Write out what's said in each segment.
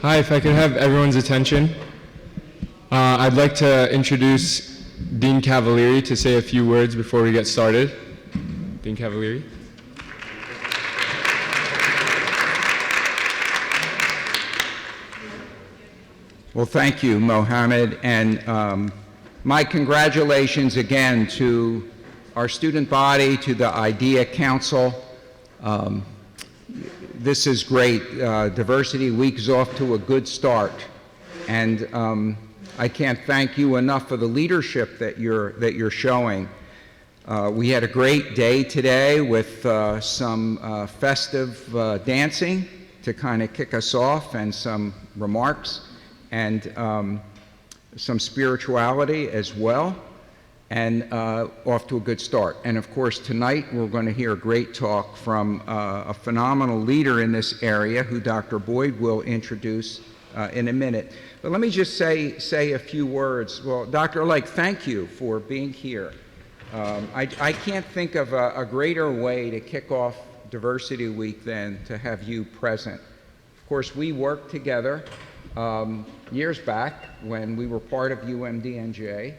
Hi, if I could have everyone's attention. I'd like to introduce Dean Cavalieri to say a few words before we get started. Dean Cavalieri. Well, thank you, Mohammed, and my congratulations again to our student body, to the IDEA Council. This is great. Diversity Week is off to a good start, and I can't thank you enough for the leadership that you're showing. We had a great day today with some festive dancing to kind of kick us off, and some remarks, and some spirituality as well, and off to a good start. And of course, tonight we're going to hear a great talk from a phenomenal leader in this area, who Dr. Boyd will introduce in a minute. But let me just say a few words. Well, Dr. Lake, thank you for being here. I can't think of a greater way to kick off Diversity Week than to have you present. Of course, we worked together years back when we were part of UMDNJ,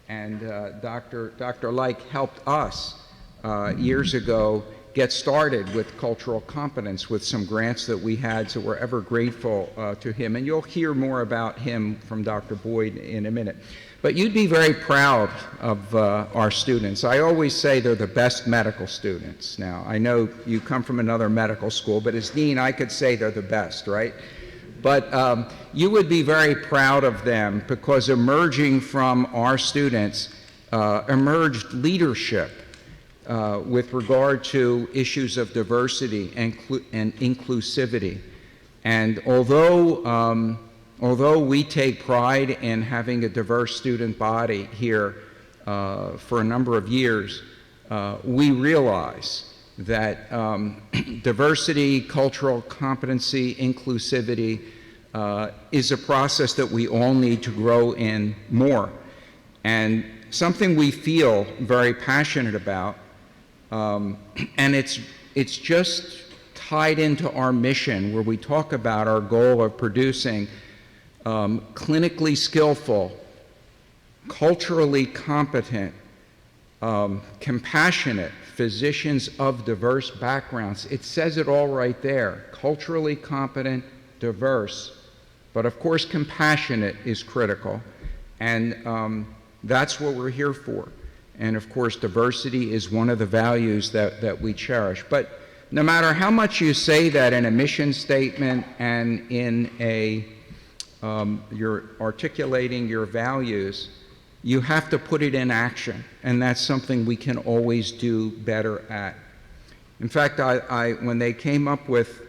and Dr. Like helped us years ago get started with cultural competence with some grants that we had, so we're ever grateful to him. And you'll hear more about him from Dr. Boyd in a minute. But you'd be very proud of our students. I always say they're the best medical students. Now, I know you come from another medical school, but as dean, I could say they're the best, right? But you would be very proud of them, because emerging from our students emerged leadership with regard to issues of diversity and inclusivity. And although we take pride in having a diverse student body here for a number of years, we realize that diversity, cultural competency, inclusivity is a process that we all need to grow in more. And something we feel very passionate about, and it's just tied into our mission, where we talk about our goal of producing clinically skillful, culturally competent, compassionate physicians of diverse backgrounds. It says it all right there: culturally competent, diverse, but of course compassionate is critical, and that's what we're here for. And of course diversity is one of the values that we cherish. But no matter how much you say that in a mission statement and in you're articulating your values, you have to put it in action, and that's something we can always do better at. In fact, when they came up with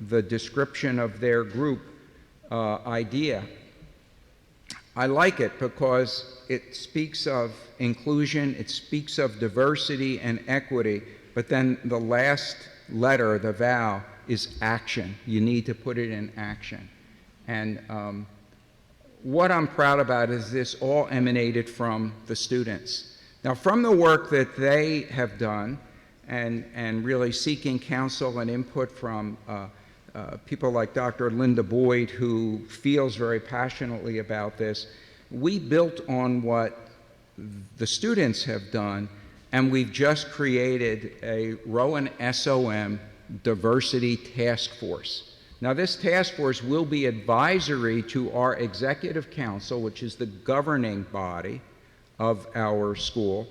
the description of their group idea, I like it because it speaks of inclusion, it speaks of diversity and equity, but then the last letter, the vowel, is action. You need to put it in action. And what I'm proud about is this all emanated from the students. Now, from the work that they have done, and really seeking counsel and input from people like Dr. Linda Boyd, who feels very passionately about this, we built on what the students have done, and we've just created a RowanSOM Diversity Task Force. Now, this task force will be advisory to our executive council, which is the governing body of our school,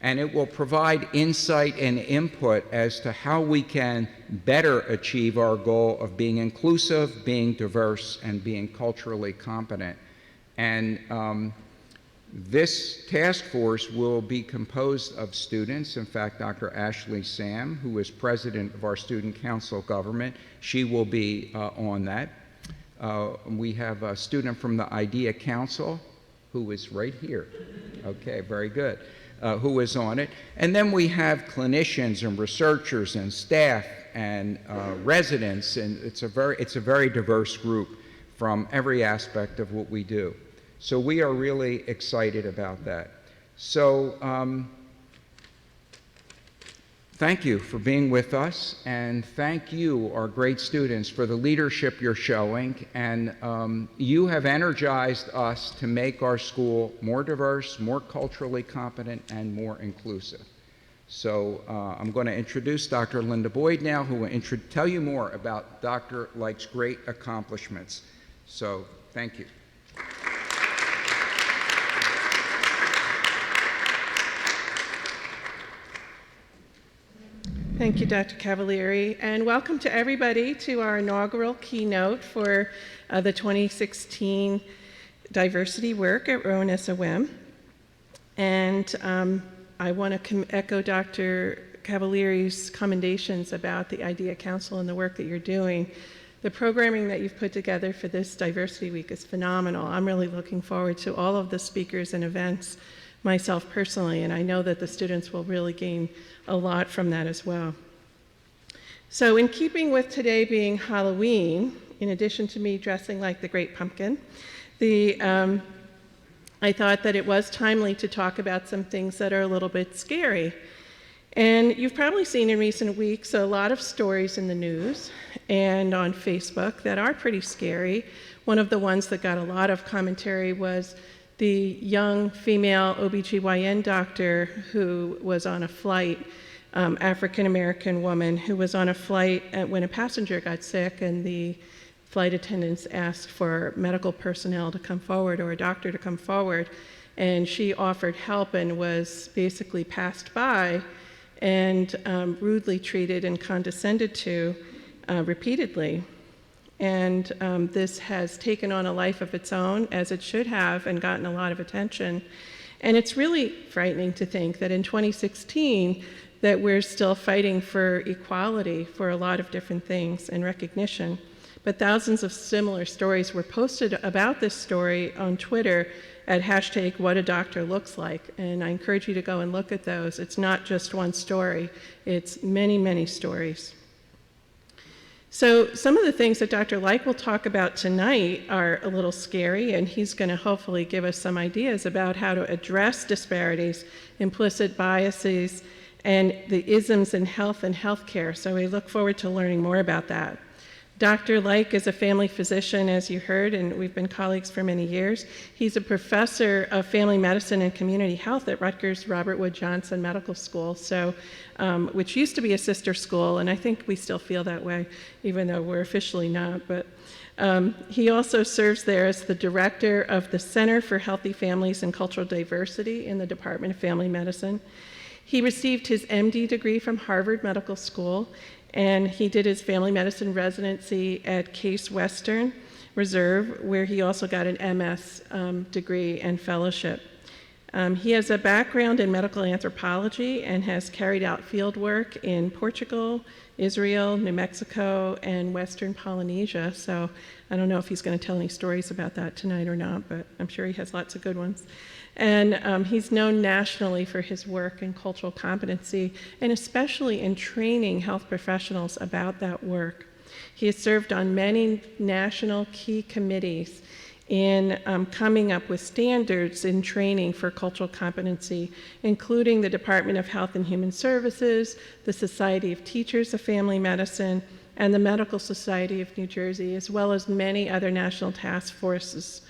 and it will provide insight and input as to how we can better achieve our goal of being inclusive, being diverse, and being culturally competent. And this task force will be composed of students. In fact, Dr. Ashley Sam, who is president of our Student Council Government, she will be on that. We have a student from the IDEA Council, who is right here. Okay, very good. Who is on it. And then we have clinicians and researchers and staff and residents, and it's a very diverse group from every aspect of what we do. So we are really excited about that. So thank you for being with us, and thank you, our great students, for the leadership you're showing. And you have energized us to make our school more diverse, more culturally competent, and more inclusive. So I'm going to introduce Dr. Linda Boyd now, who will tell you more about Dr. Likes' great accomplishments. So thank you. Thank you, Dr. Cavalieri, and welcome to everybody to our inaugural keynote for the 2016 diversity work at RowanSOM. And I want to echo Dr. Cavalieri's commendations about the IDEA Council and the work that you're doing. The programming that you've put together for this Diversity Week is phenomenal. I'm really looking forward to all of the speakers and events myself personally, and I know that the students will really gain a lot from that as well. So in keeping with today being Halloween, in addition to me dressing like the Great Pumpkin, I thought that it was timely to talk about some things that are a little bit scary. And you've probably seen in recent weeks a lot of stories in the news and on Facebook that are pretty scary. One of the ones that got a lot of commentary was the young female OBGYN doctor who was on a flight, African-American woman who was on a flight when a passenger got sick, and the flight attendants asked for medical personnel to come forward or a doctor to come forward, and she offered help and was basically passed by and rudely treated and condescended to repeatedly. And this has taken on a life of its own, as it should have, and gotten a lot of attention. And it's really frightening to think that in 2016 that we're still fighting for equality for a lot of different things and recognition. But thousands of similar stories were posted about this story on Twitter at #WhatADoctorLooksLike, and I encourage you to go and look at those. It's not just one story, it's many, many stories. So some of the things that Dr. Like will talk about tonight are a little scary, and he's going to hopefully give us some ideas about how to address disparities, implicit biases, and the isms in health and healthcare. So we look forward to learning more about that. Dr. Like is a family physician, as you heard, and we've been colleagues for many years. He's a professor of family medicine and community health at Rutgers Robert Wood Johnson Medical School, which used to be a sister school, and I think we still feel that way, even though we're officially not. But he also serves there as the director of the Center for Healthy Families and Cultural Diversity in the Department of Family Medicine. He received his MD degree from Harvard Medical School, and he did his family medicine residency at Case Western Reserve, where he also got an MS degree and fellowship. He has a background in medical anthropology and has carried out field work in Portugal, Israel, New Mexico, and Western Polynesia. So I don't know if he's going to tell any stories about that tonight or not, but I'm sure he has lots of good ones. And he's known nationally for his work in cultural competency, and especially in training health professionals about that work. He has served on many national key committees in coming up with standards in training for cultural competency, including the Department of Health and Human Services, the Society of Teachers of Family Medicine, and the Medical Society of New Jersey, as well as many other national task forces.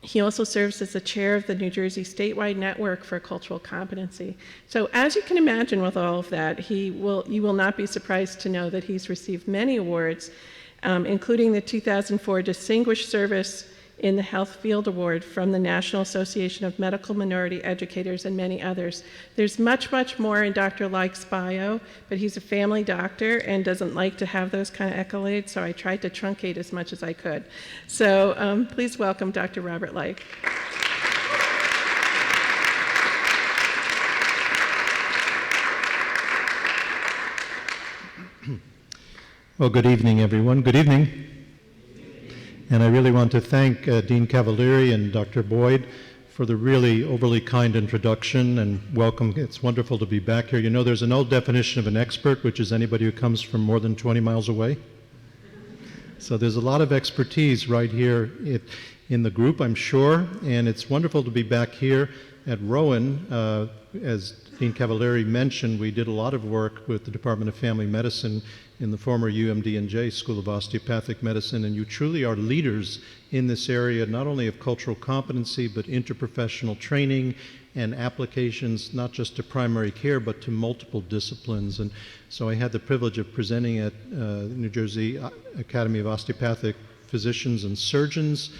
He also serves as the chair of the New Jersey statewide network for cultural competency. So as you can imagine with all of that, you will not be surprised to know that he's received many awards, including the 2004 Distinguished Service in the Health Field Award from the National Association of Medical Minority Educators and many others. There's much, much more in Dr. Like's bio, but he's a family doctor and doesn't like to have those kind of accolades, so I tried to truncate as much as I could. So please welcome Dr. Robert Like. Well, good evening, everyone. Good evening. And I really want to thank Dean Cavalieri and Dr. Boyd for the really overly kind introduction and welcome. It's wonderful to be back here. You know, there's an old definition of an expert, which is anybody who comes from more than 20 miles away. So there's a lot of expertise right here in the group, I'm sure, and it's wonderful to be back here at Rowan, as Dean Cavalieri mentioned, we did a lot of work with the Department of Family Medicine in the former UMD&J School of Osteopathic Medicine, and you truly are leaders in this area, not only of cultural competency, but interprofessional training and applications, not just to primary care, but to multiple disciplines. And so I had the privilege of presenting at New Jersey Academy of Osteopathic Physicians and Surgeons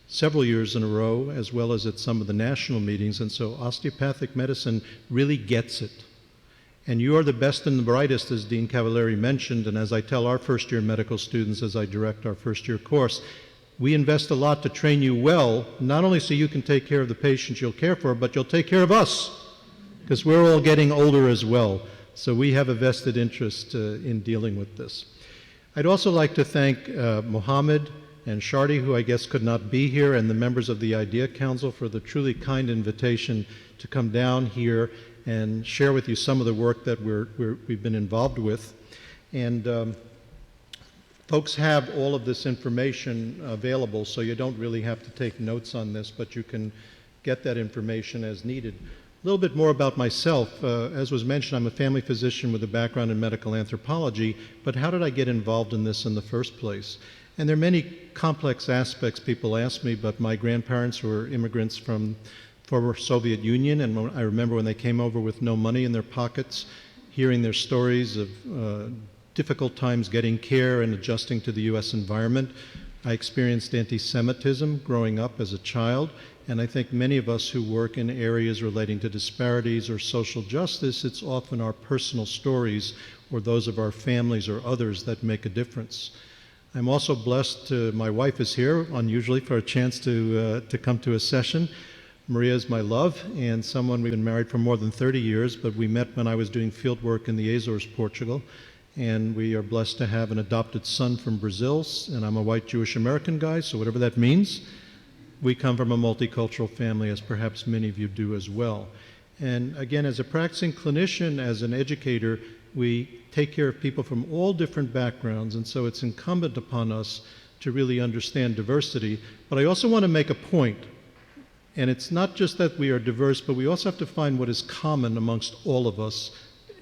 several years in a row, as well as at some of the national meetings. And so osteopathic medicine really gets it. And you are the best and the brightest, as Dean Cavalieri mentioned, and as I tell our first-year medical students as I direct our first-year course, we invest a lot to train you well, not only so you can take care of the patients you'll care for, but you'll take care of us, because we're all getting older as well. So we have a vested interest in dealing with this. I'd also like to thank Mohammed and Shardy, who I guess could not be here, and the members of the IDEA Council for the truly kind invitation to come down here and share with you some of the work that we've been involved with. And folks have all of this information available, so you don't really have to take notes on this, but you can get that information as needed. A little bit more about myself. As was mentioned, I'm a family physician with a background in medical anthropology, but how did I get involved in this in the first place? And there are many complex aspects people ask me, but my grandparents were immigrants from former Soviet Union, and I remember when they came over with no money in their pockets, hearing their stories of difficult times getting care and adjusting to the U.S. environment. I experienced anti-Semitism growing up as a child, and I think many of us who work in areas relating to disparities or social justice, it's often our personal stories or those of our families or others that make a difference. I'm also blessed my wife is here, unusually, for a chance to come to a session. Maria is my love, and someone we've been married for more than 30 years, but we met when I was doing field work in the Azores, Portugal. And we are blessed to have an adopted son from Brazil, and I'm a white Jewish American guy, so whatever that means. We come from a multicultural family, as perhaps many of you do as well. And again, as a practicing clinician, as an educator, we take care of people from all different backgrounds, and so it's incumbent upon us to really understand diversity. But I also want to make a point, and it's not just that we are diverse, but we also have to find what is common amongst all of us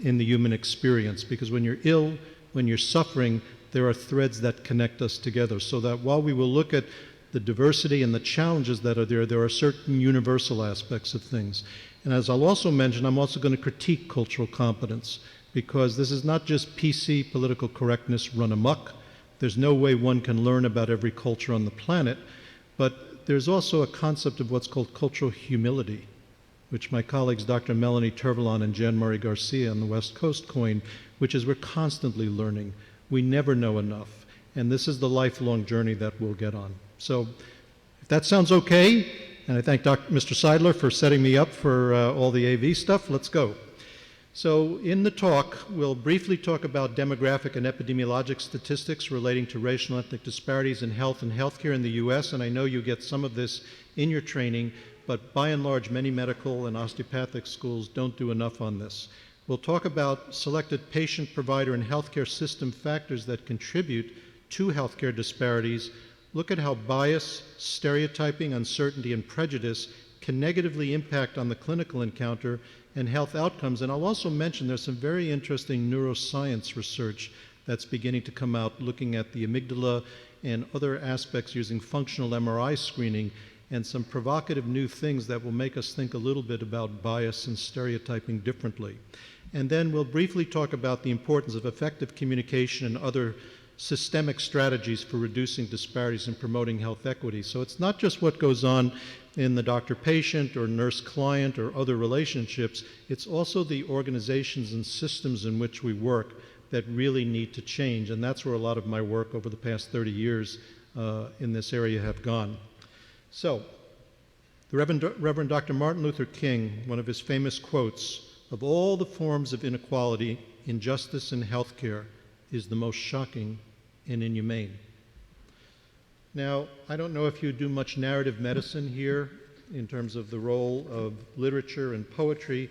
in the human experience, because when you're ill, when you're suffering, there are threads that connect us together, so that while we will look at the diversity and the challenges that are there, there are certain universal aspects of things. And as I'll also mention, I'm also going to critique cultural competence, because this is not just PC political correctness run amok. There's no way one can learn about every culture on the planet, but there's also a concept of what's called cultural humility, which my colleagues Dr. Melanie Tervalon and Jan Murray Garcia on the West Coast coined, which is we're constantly learning. We never know enough. And this is the lifelong journey that we'll get on. So if that sounds okay, and I thank Mr. Seidler for setting me up for all the AV stuff, let's go. So in the talk, we'll briefly talk about demographic and epidemiologic statistics relating to racial and ethnic disparities in health and healthcare in the U.S., and I know you get some of this in your training, but by and large, many medical and osteopathic schools don't do enough on this. We'll talk about selected patient, provider, and healthcare system factors that contribute to healthcare disparities, look at how bias, stereotyping, uncertainty, and prejudice can negatively impact on the clinical encounter and health outcomes. And I'll also mention there's some very interesting neuroscience research that's beginning to come out looking at the amygdala and other aspects using functional MRI screening, and some provocative new things that will make us think a little bit about bias and stereotyping differently. And then we'll briefly talk about the importance of effective communication and other systemic strategies for reducing disparities and promoting health equity. So it's not just what goes on in the doctor-patient or nurse-client or other relationships, it's also the organizations and systems in which we work that really need to change. And that's where a lot of my work over the past 30 years in this area have gone. So, the Reverend Dr. Martin Luther King, one of his famous quotes, "Of all the forms of inequality, injustice in healthcare is the most shocking and inhumane." Now, I don't know if you do much narrative medicine here in terms of the role of literature and poetry,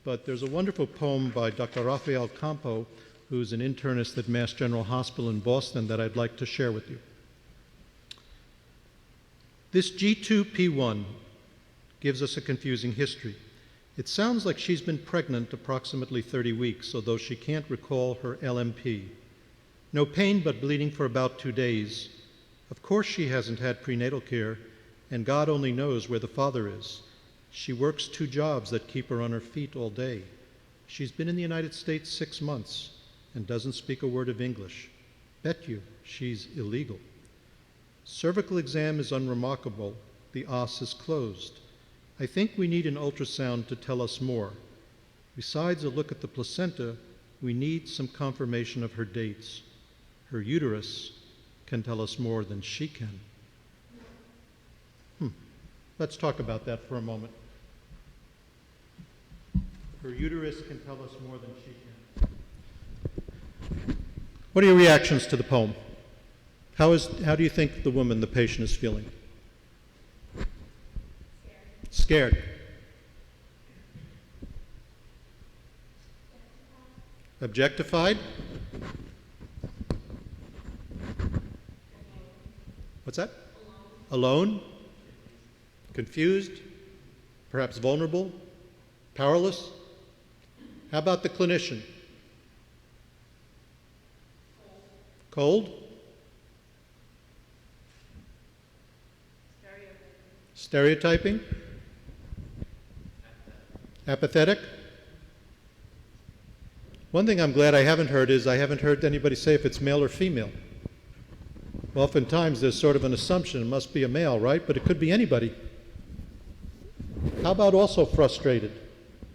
but there's a wonderful poem by Dr. Rafael Campo, who's an internist at Mass General Hospital in Boston, that I'd like to share with you. This G2P1 gives us a confusing history. It sounds like she's been pregnant approximately 30 weeks, although she can't recall her LMP. No pain but bleeding for about 2 days. Of course she hasn't had prenatal care, and God only knows where the father is. She works 2 jobs that keep her on her feet all day. She's been in the United States 6 months and doesn't speak a word of English. Bet you she's illegal. Cervical exam is unremarkable. The os is closed. I think we need an ultrasound to tell us more. Besides a look at the placenta, we need some confirmation of her dates. Her uterus can tell us more than she can. Let's talk about that for a moment. Her uterus can tell us more than she can. What are your reactions to the poem? How do you think the woman, the patient, is feeling? Scared. Objectified? What's that? Alone? Confused? Perhaps vulnerable? Powerless? How about the clinician? Cold? Stereotyping? Apathetic? One thing I'm glad I haven't heard is I haven't heard anybody say if it's male or female. Oftentimes there's sort of an assumption it must be a male, right? But it could be anybody. How about also frustrated?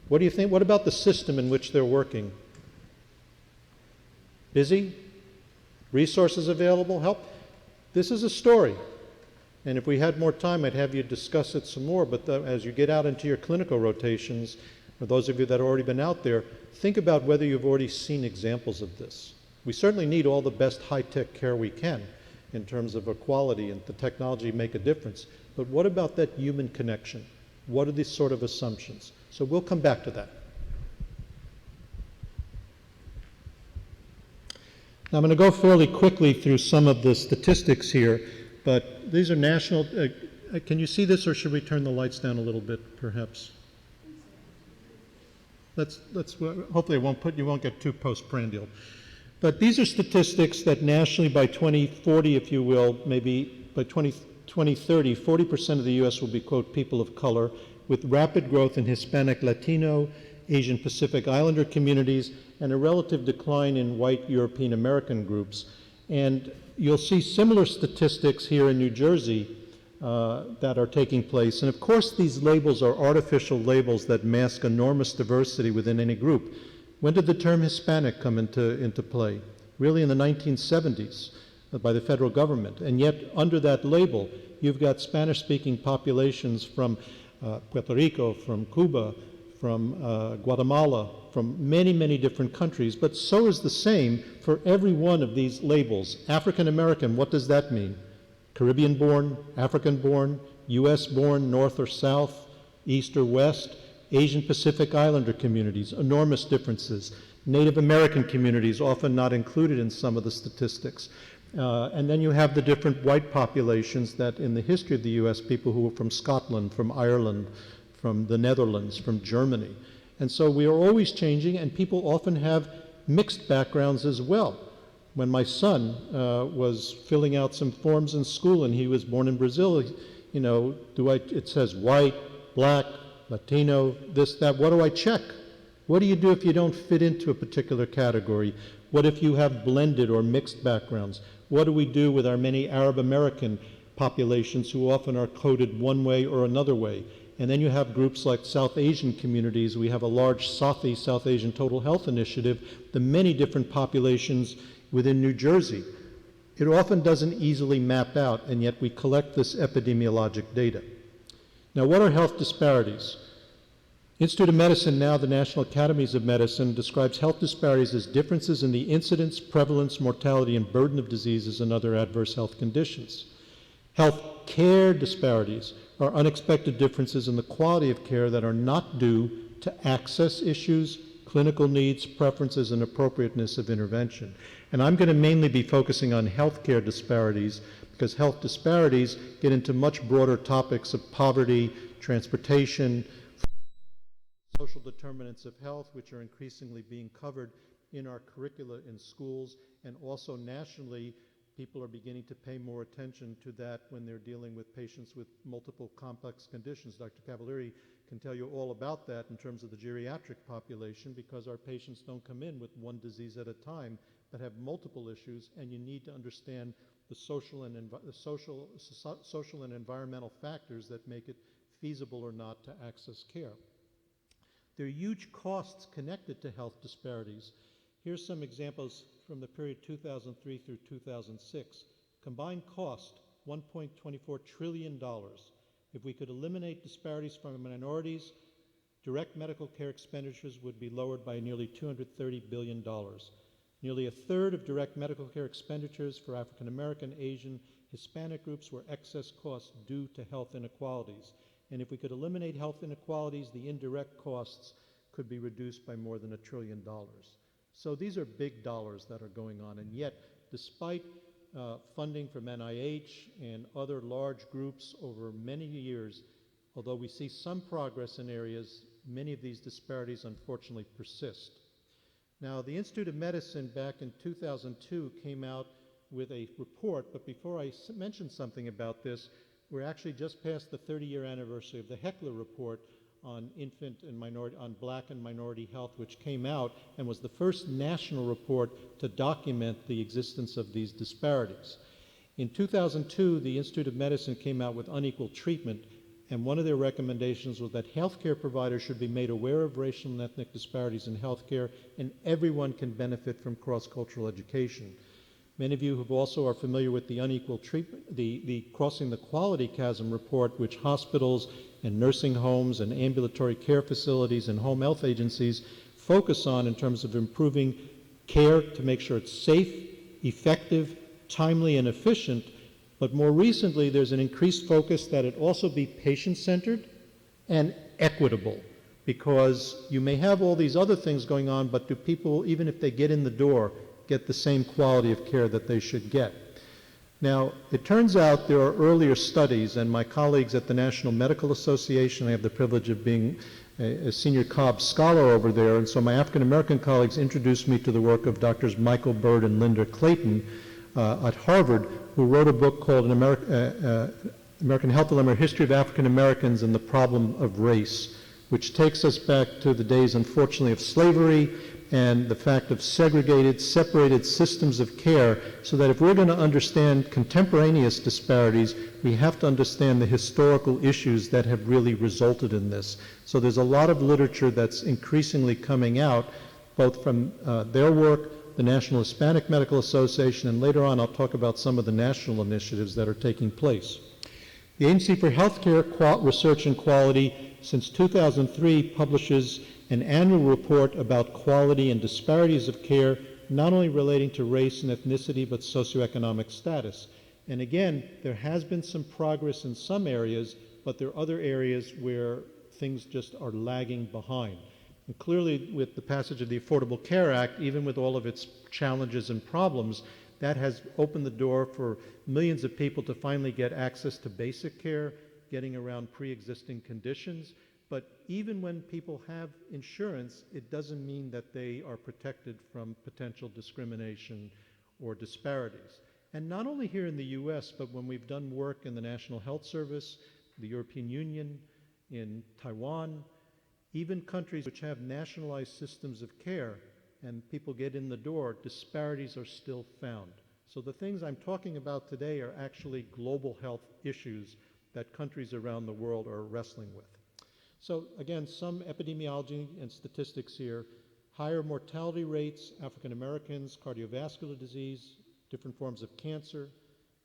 What do you think? What about the system in which they're working? Busy? Resources available? Help? This is a story. And if we had more time, I'd have you discuss it some more. But as you get out into your clinical rotations, for those of you that have already been out there, think about whether you've already seen examples of this. We certainly need all the best high-tech care we can in terms of equality and the technology make a difference. But what about that human connection? What are these sort of assumptions? So we'll come back to that. Now I'm going to go fairly quickly through some of the statistics here, but these are national. Can you see this, or should we turn the lights down a little bit, perhaps? Hopefully you won't get too postprandial. But these are statistics that nationally by 2040, if you will, maybe by 2030, 40% of the U.S. will be, quote, people of color, with rapid growth in Hispanic, Latino, Asian Pacific Islander communities, and a relative decline in white European American groups. And you'll see similar statistics here in New Jersey that are taking place. And of course, these labels are artificial labels that mask enormous diversity within any group. When did the term Hispanic come into play? Really in the 1970s by the federal government. And yet, under that label, you've got Spanish-speaking populations from Puerto Rico, from Cuba, from Guatemala, from many, many different countries, but so is the same for every one of these labels. African American, what does that mean? Caribbean-born, African-born, US-born, North or South, East or West, Asian Pacific Islander communities, enormous differences. Native American communities, often not included in some of the statistics. And then you have the different white populations that in the history of the US, people who were from Scotland, from Ireland, from the Netherlands, from Germany. And so we are always changing, and people often have mixed backgrounds as well. When my son was filling out some forms in school, and he was born in Brazil, you know, it says white, black, Latino, this, that, what do I check? What do you do if you don't fit into a particular category? What if you have blended or mixed backgrounds? What do we do with our many Arab American populations who often are coded one way or another way? And then you have groups like South Asian communities. We have a large SAFI, South Asian Total Health Initiative, the many different populations within New Jersey. It often doesn't easily map out, and yet we collect this epidemiologic data. Now, what are health disparities? Institute of Medicine, now the National Academies of Medicine, describes health disparities as differences in the incidence, prevalence, mortality, and burden of diseases and other adverse health conditions. Health care disparities are unexpected differences in the quality of care that are not due to access issues, clinical needs, preferences, and appropriateness of intervention. And I'm going to mainly be focusing on healthcare disparities because health disparities get into much broader topics of poverty, transportation, social determinants of health, which are increasingly being covered in our curricula in schools, and also nationally, people are beginning to pay more attention to that when they're dealing with patients with multiple complex conditions. Dr. Cavalieri can tell you all about that in terms of the geriatric population, because our patients don't come in with one disease at a time, but have multiple issues, and you need to understand the social and environmental factors that make it feasible or not to access care. There are huge costs connected to health disparities. Here's some examples from the period 2003 through 2006. Combined cost, $1.24 trillion. If we could eliminate disparities from minorities, direct medical care expenditures would be lowered by nearly $230 billion. Nearly a third of direct medical care expenditures for African American, Asian, Hispanic groups were excess costs due to health inequalities. And if we could eliminate health inequalities, the indirect costs could be reduced by more than $1 trillion. So these are big dollars that are going on, and yet, despite funding from NIH and other large groups over many years, although we see some progress in areas, many of these disparities unfortunately persist. Now, the Institute of Medicine back in 2002 came out with a report, but before I mention something about this, we're actually just past the 30-year anniversary of the Heckler report on infant and minority, on black and minority health, which came out and was the first national report to document the existence of these disparities. In 2002, the Institute of Medicine came out with unequal treatment, and one of their recommendations was that healthcare providers should be made aware of racial and ethnic disparities in healthcare, and everyone can benefit from cross-cultural education. Many of you who also are familiar with the unequal treatment, the Crossing the Quality Chasm report, which hospitals and nursing homes and ambulatory care facilities and home health agencies focus on in terms of improving care to make sure it's safe, effective, timely, and efficient. But more recently, there's an increased focus that it also be patient-centered and equitable, because you may have all these other things going on, but do people, even if they get in the door, get the same quality of care that they should get? Now, it turns out there are earlier studies, and my colleagues at the National Medical Association, I have the privilege of being a senior Cobb scholar over there, and so my African American colleagues introduced me to the work of Drs. Michael Bird and Linda Clayton at Harvard, who wrote a book called American Health Dilemma, History of African Americans and the Problem of Race, which takes us back to the days, unfortunately, of slavery and the fact of separated systems of care, so that if we're going to understand contemporaneous disparities, we have to understand the historical issues that have really resulted in this. So there's a lot of literature that's increasingly coming out, both from their work, the National Hispanic Medical Association, and later on I'll talk about some of the national initiatives that are taking place. The Agency for Healthcare Research and Quality, since 2003, publishes an annual report about quality and disparities of care, not only relating to race and ethnicity, but socioeconomic status. And again, there has been some progress in some areas, but there are other areas where things just are lagging behind. And clearly, with the passage of the Affordable Care Act, even with all of its challenges and problems, that has opened the door for millions of people to finally get access to basic care, getting around pre-existing conditions. But even when people have insurance, it doesn't mean that they are protected from potential discrimination or disparities. And not only here in the US, but when we've done work in the National Health Service, the European Union, in Taiwan, even countries which have nationalized systems of care and people get in the door, disparities are still found. So the things I'm talking about today are actually global health issues that countries around the world are wrestling with. So again, some epidemiology and statistics here. Higher mortality rates, African Americans, cardiovascular disease, different forms of cancer,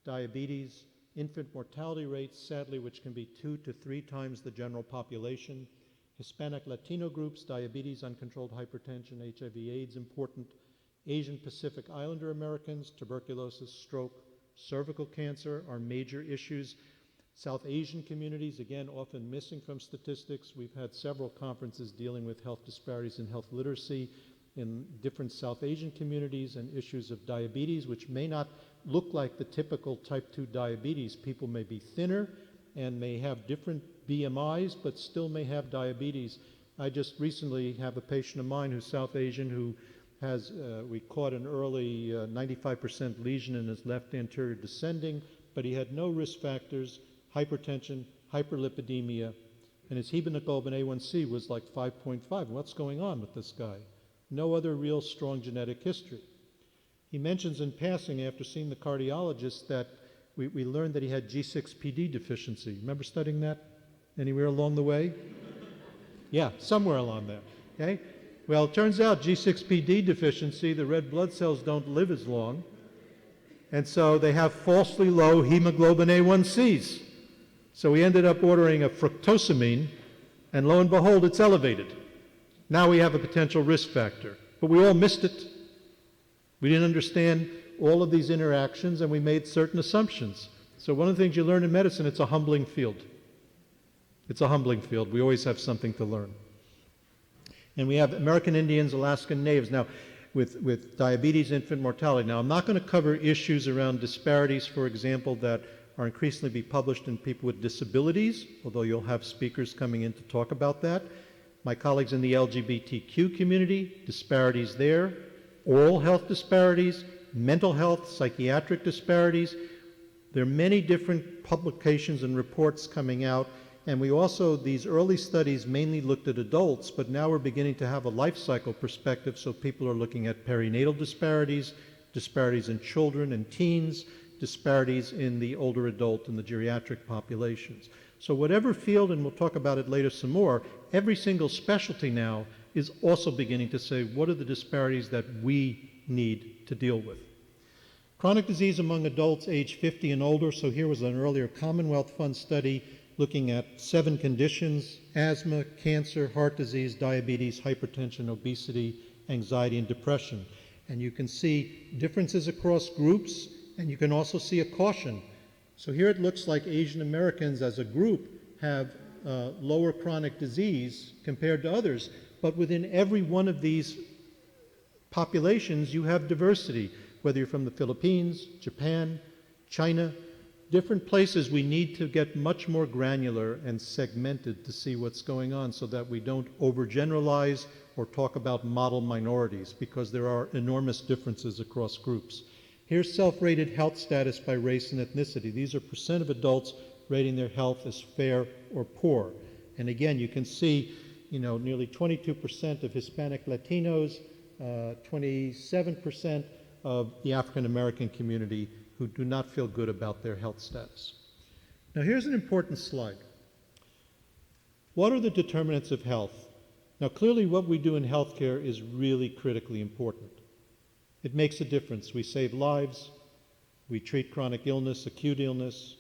diabetes, infant mortality rates, sadly, which can be 2 to 3 times the general population. Hispanic Latino groups, diabetes, uncontrolled hypertension, HIV/AIDS important. Asian Pacific Islander Americans, tuberculosis, stroke, cervical cancer are major issues. South Asian communities, again, often missing from statistics. We've had several conferences dealing with health disparities and health literacy in different South Asian communities, and issues of diabetes, which may not look like the typical type 2 diabetes. People may be thinner, and may have different BMIs, but still may have diabetes. I just recently have a patient of mine who's South Asian who has, we caught an early 95% lesion in his left anterior descending, but he had no risk factors, hypertension, hyperlipidemia, and his hemoglobin A1C was like 5.5. What's going on with this guy? No other real strong genetic history. He mentions in passing, after seeing the cardiologist, that we learned that he had G6PD deficiency. Remember studying that anywhere along the way? Yeah, somewhere along there. Okay? Well, it turns out G6PD deficiency, the red blood cells don't live as long, and so they have falsely low hemoglobin A1Cs. So we ended up ordering a fructosamine, and lo and behold, it's elevated. Now we have a potential risk factor. But we all missed it. We didn't understand all of these interactions, and we made certain assumptions. So one of the things you learn in medicine, it's a humbling field. It's a humbling field. We always have something to learn. And we have American Indians, Alaskan Natives. Now, with diabetes, infant mortality. Now, I'm not going to cover issues around disparities, for example, that are increasingly be published in people with disabilities, although you'll have speakers coming in to talk about that. My colleagues in the LGBTQ community, disparities there, oral health disparities, mental health, psychiatric disparities. There are many different publications and reports coming out, and we also, these early studies mainly looked at adults, but now we're beginning to have a life cycle perspective, so people are looking at perinatal disparities, disparities in children and teens, disparities in the older adult and the geriatric populations. So whatever field, and we'll talk about it later some more, every single specialty now is also beginning to say, what are the disparities that we need to deal with? Chronic disease among adults age 50 and older. So here was an earlier Commonwealth Fund study looking at 7 conditions: asthma, cancer, heart disease, diabetes, hypertension, obesity, anxiety, and depression. And you can see differences across groups, and you can also see a caution. So here it looks like Asian Americans as a group have lower chronic disease compared to others, but within every one of these populations you have diversity, whether you're from the Philippines, Japan, China, different places. We need to get much more granular and segmented to see what's going on so that we don't overgeneralize or talk about model minorities, because there are enormous differences across groups. Here's self-rated health status by race and ethnicity. These are percent of adults rating their health as fair or poor. And again, you can see, nearly 22% of Hispanic Latinos, 27% of the African American community who do not feel good about their health status. Now here's an important slide. What are the determinants of health? Now clearly what we do in healthcare is really critically important. It makes a difference. We save lives, we treat chronic illness, acute illness,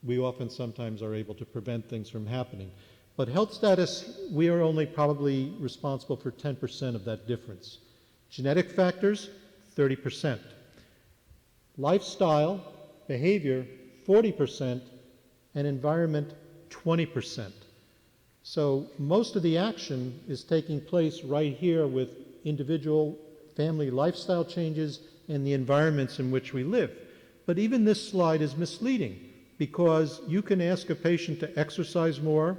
we often sometimes are able to prevent things from happening. But health status, we are only probably responsible for 10% of that difference. Genetic factors, 30%. Lifestyle, behavior, 40%, and environment, 20%. So most of the action is taking place right here with individual family lifestyle changes and the environments in which we live. But even this slide is misleading, because you can ask a patient to exercise more,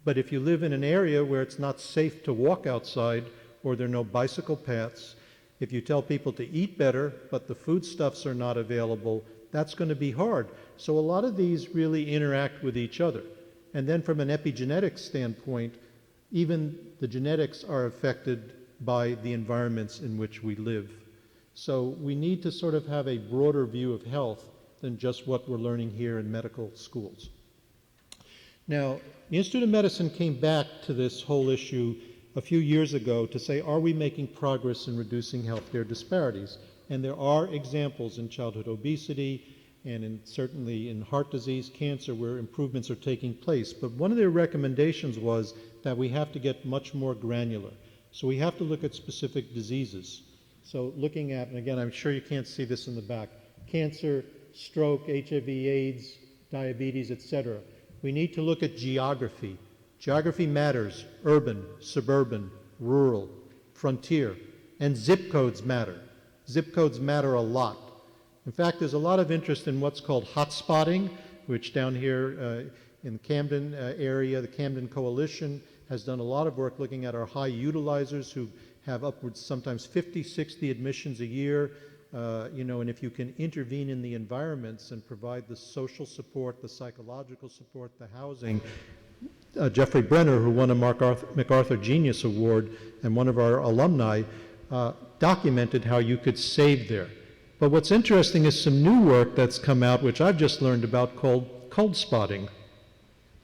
but if you live in an area where it's not safe to walk outside or there are no bicycle paths, if you tell people to eat better, but the foodstuffs are not available, that's going to be hard. So a lot of these really interact with each other. And then from an epigenetic standpoint, even the genetics are affected by the environments in which we live. So we need to sort of have a broader view of health than just what we're learning here in medical schools. Now, the Institute of Medicine came back to this whole issue a few years ago to say, are we making progress in reducing healthcare disparities? And there are examples in childhood obesity and certainly in heart disease, cancer, where improvements are taking place. But one of their recommendations was that we have to get much more granular. So we have to look at specific diseases. So looking at, and again, I'm sure you can't see this in the back, cancer, stroke, HIV, AIDS, diabetes, etc. We need to look at geography. Geography matters: urban, suburban, rural, frontier, and zip codes matter. Zip codes matter a lot. In fact, there's a lot of interest in what's called hotspotting, which down here in the Camden area, the Camden Coalition has done a lot of work looking at our high utilizers who have upwards sometimes 50, 60 admissions a year. And if you can intervene in the environments and provide the social support, the psychological support, the housing. Jeffrey Brenner, who won a MacArthur Genius Award and one of our alumni, documented how you could save there. But what's interesting is some new work that's come out, which I've just learned about, called cold spotting.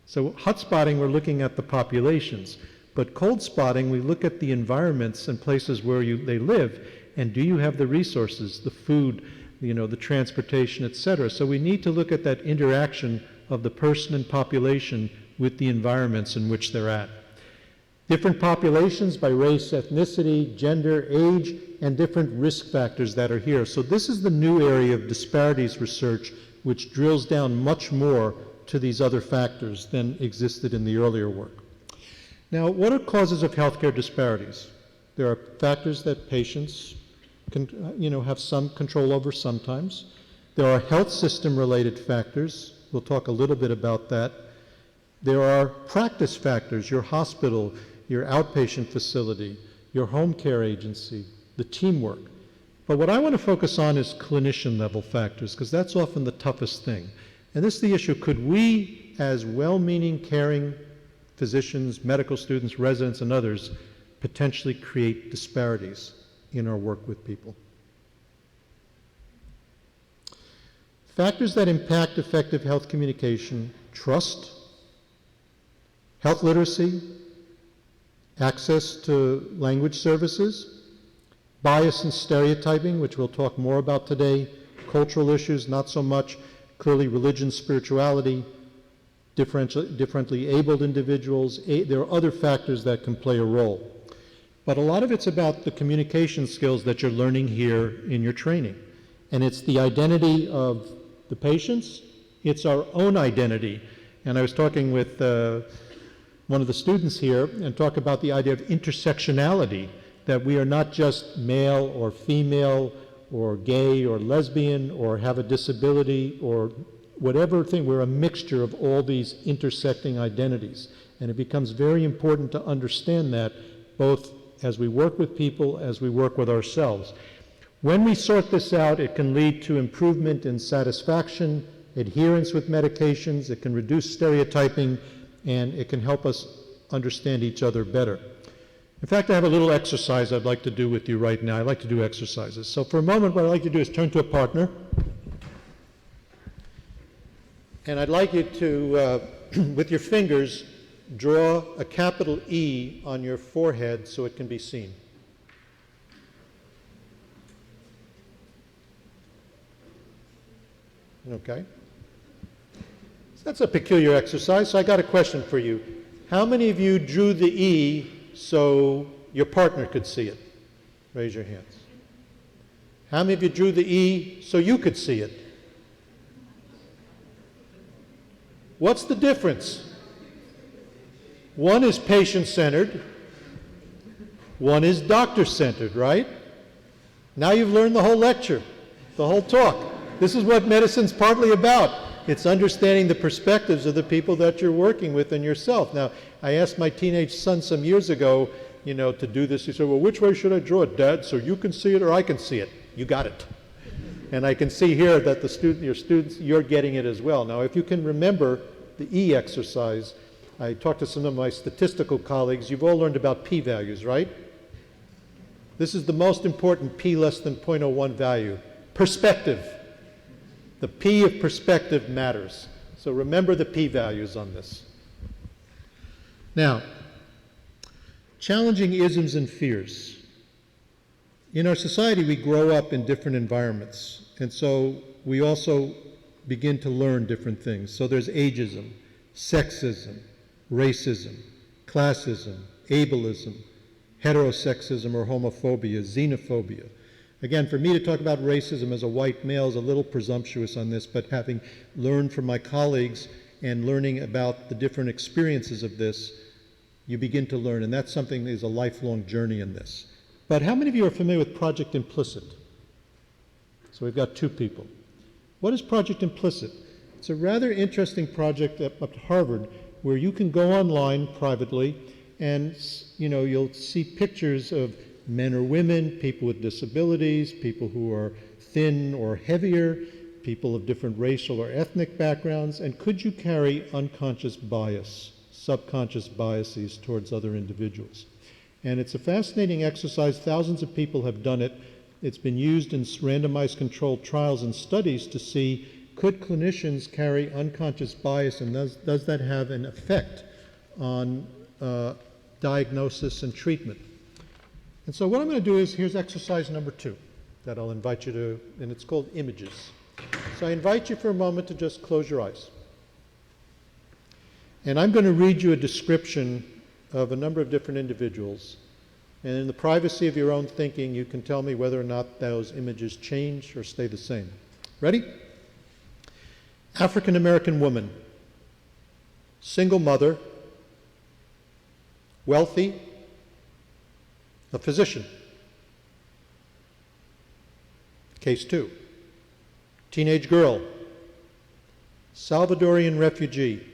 So hot spotting, we're looking at the populations. But cold spotting, we look at the environments and places where they live, and do you have the resources, the food, the transportation, etc. So we need to look at that interaction of the person and population with the environments in which they're at. Different populations by race, ethnicity, gender, age, and different risk factors that are here. So this is the new area of disparities research, which drills down much more to these other factors than existed in the earlier work. Now, what are causes of healthcare disparities? There are factors that patients can, have some control over sometimes. There are health system related factors. We'll talk a little bit about that. There are practice factors, your hospital, your outpatient facility, your home care agency, the teamwork. But what I want to focus on is clinician level factors, because that's often the toughest thing. And this is the issue: could we, as well-meaning, caring physicians, medical students, residents, and others, potentially create disparities in our work with people? Factors that impact effective health communication: trust, health literacy, access to language services, bias and stereotyping, which we'll talk more about today, cultural issues, not so much, clearly religion, spirituality, differently abled individuals. There are other factors that can play a role. But a lot of it's about the communication skills that you're learning here in your training. And it's the identity of the patients, it's our own identity. And I was talking with one of the students here and talk about the idea of intersectionality, that we are not just male or female or gay or lesbian or have a disability or whatever thing. We're a mixture of all these intersecting identities. And it becomes very important to understand that, both as we work with people, as we work with ourselves. When we sort this out, it can lead to improvement in satisfaction, adherence with medications, it can reduce stereotyping, and it can help us understand each other better. In fact, I have a little exercise I'd like to do with you right now. I like to do exercises. So for a moment, what I'd like to do is turn to a partner. And I'd like you to, with your fingers, draw a capital E on your forehead so it can be seen. Okay. So that's a peculiar exercise, so I got a question for you. How many of you drew the E so your partner could see it? Raise your hands. How many of you drew the E so you could see it? What's the difference? One is patient-centered, one is doctor-centered, right? Now you've learned the whole lecture, the whole talk. This is what medicine's partly about. It's understanding the perspectives of the people that you're working with and yourself. Now, I asked my teenage son some years ago, to do this. He said, well, which way should I draw it, Dad, so you can see it or I can see it? You got it. And I can see here that your students, you're getting it as well. Now, if you can remember the E exercise, I talked to some of my statistical colleagues. You've all learned about p-values, right? This is the most important p less than 0.01 value. Perspective. The P of perspective matters. So remember the p-values on this. Now, challenging isms and fears. In our society, we grow up in different environments, and so we also begin to learn different things. So there's ageism, sexism, racism, classism, ableism, heterosexism or homophobia, xenophobia. Again, for me to talk about racism as a white male is a little presumptuous on this, but having learned from my colleagues and learning about the different experiences of this, you begin to learn, and that's something that is a lifelong journey in this. But how many of you are familiar with Project Implicit? So we've got two people. What is Project Implicit? It's a rather interesting project up at Harvard where you can go online privately and you'll see pictures of men or women, people with disabilities, people who are thin or heavier, people of different racial or ethnic backgrounds, and could you carry unconscious bias, subconscious biases towards other individuals? And it's a fascinating exercise. Thousands of people have done it. It's been used in randomized controlled trials and studies to see could clinicians carry unconscious bias, and does that have an effect on diagnosis and treatment? And so what I'm going to do is, here's exercise number 2 that I'll invite you to, and it's called images. So I invite you for a moment to just close your eyes. And I'm going to read you a description of a number of different individuals. And in the privacy of your own thinking, you can tell me whether or not those images change or stay the same. Ready? African American woman, single mother, wealthy, a physician. Case 2. Teenage girl, Salvadorian refugee,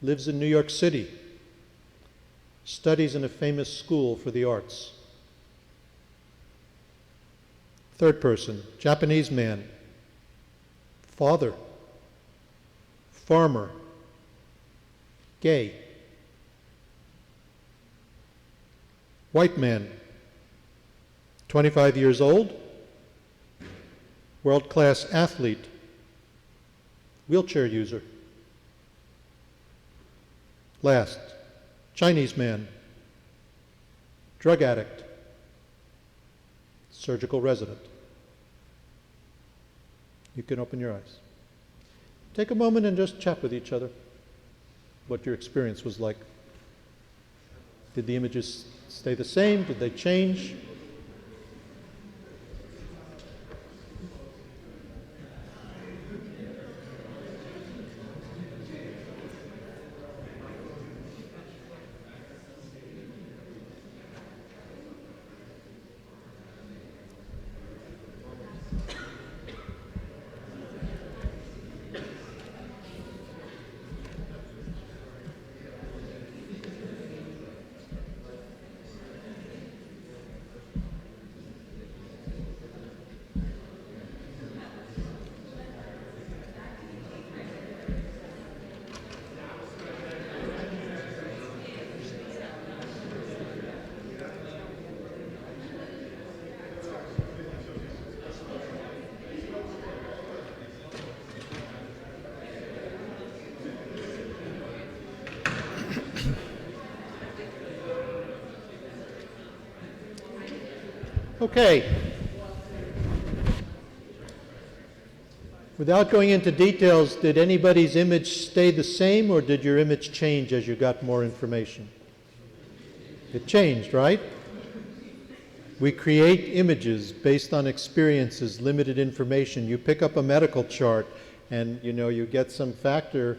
lives in New York City, studies in a famous school for the arts. Third person, Japanese man, father, farmer, gay. White man, 25 years old, world-class athlete, wheelchair user. Last, Chinese man, drug addict, surgical resident. You can open your eyes. Take a moment and just chat with each other what your experience was like. Did the images stay the same? Did they change? Okay. Without going into details, did anybody's image stay the same, or did your image change as you got more information? It changed, right? We create images based on experiences, limited information. You pick up a medical chart and you get some factor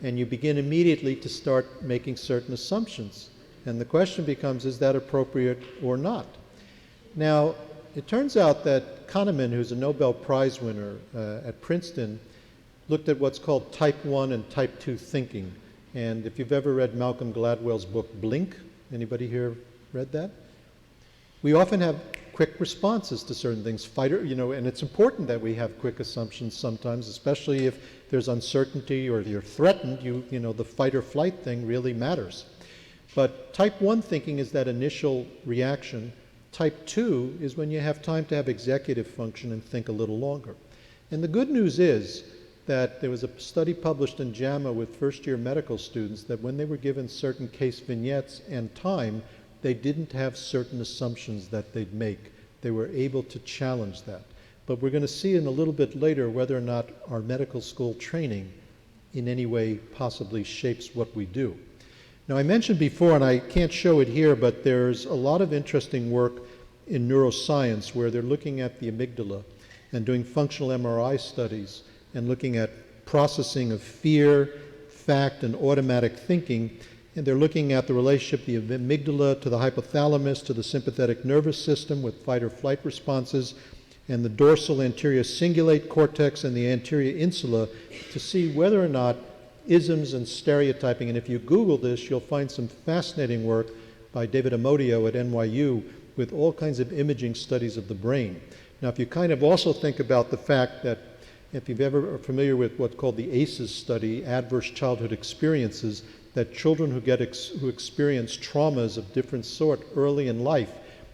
and you begin immediately to start making certain assumptions. And the question becomes, is that appropriate or not? Now, it turns out that Kahneman, who's a Nobel Prize winner at Princeton, looked at what's called type 1 and type 2 thinking. And if you've ever read Malcolm Gladwell's book, Blink, anybody here read that? We often have quick responses to certain things, and it's important that we have quick assumptions sometimes, especially if there's uncertainty or you're threatened, the fight or flight thing really matters. But type 1 thinking is that initial reaction. Type 2 is when you have time to have executive function and think a little longer. And the good news is that there was a study published in JAMA with first-year medical students that when they were given certain case vignettes and time, they didn't have certain assumptions that they'd make. They were able to challenge that. But we're going to see in a little bit later whether or not our medical school training in any way possibly shapes what we do. Now, I mentioned before, and I can't show it here, but there's a lot of interesting work in neuroscience where they're looking at the amygdala and doing functional MRI studies and looking at processing of fear, fact, and automatic thinking. And they're looking at the relationship of the amygdala to the hypothalamus to the sympathetic nervous system with fight or flight responses. and the dorsal anterior cingulate cortex and the anterior insula to see whether or not isms and stereotyping, and if you Google this, you'll find some fascinating work by David Amodio at NYU with all kinds of imaging studies of the brain. Now, if you kind of also think about the fact that if you've ever are familiar with what's called the ACEs study, adverse childhood experiences, that children who experience traumas of different sort early in life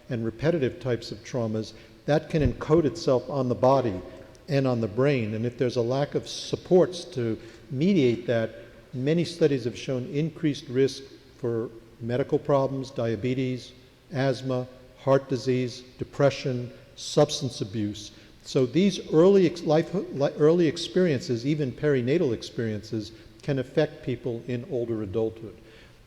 and repetitive types of traumas, that can encode itself on the body and on the brain. And if there's a lack of supports to mediate that, many studies have shown increased risk for medical problems, diabetes, asthma, heart disease, depression, substance abuse. So these early experiences, even perinatal experiences, can affect people in older adulthood.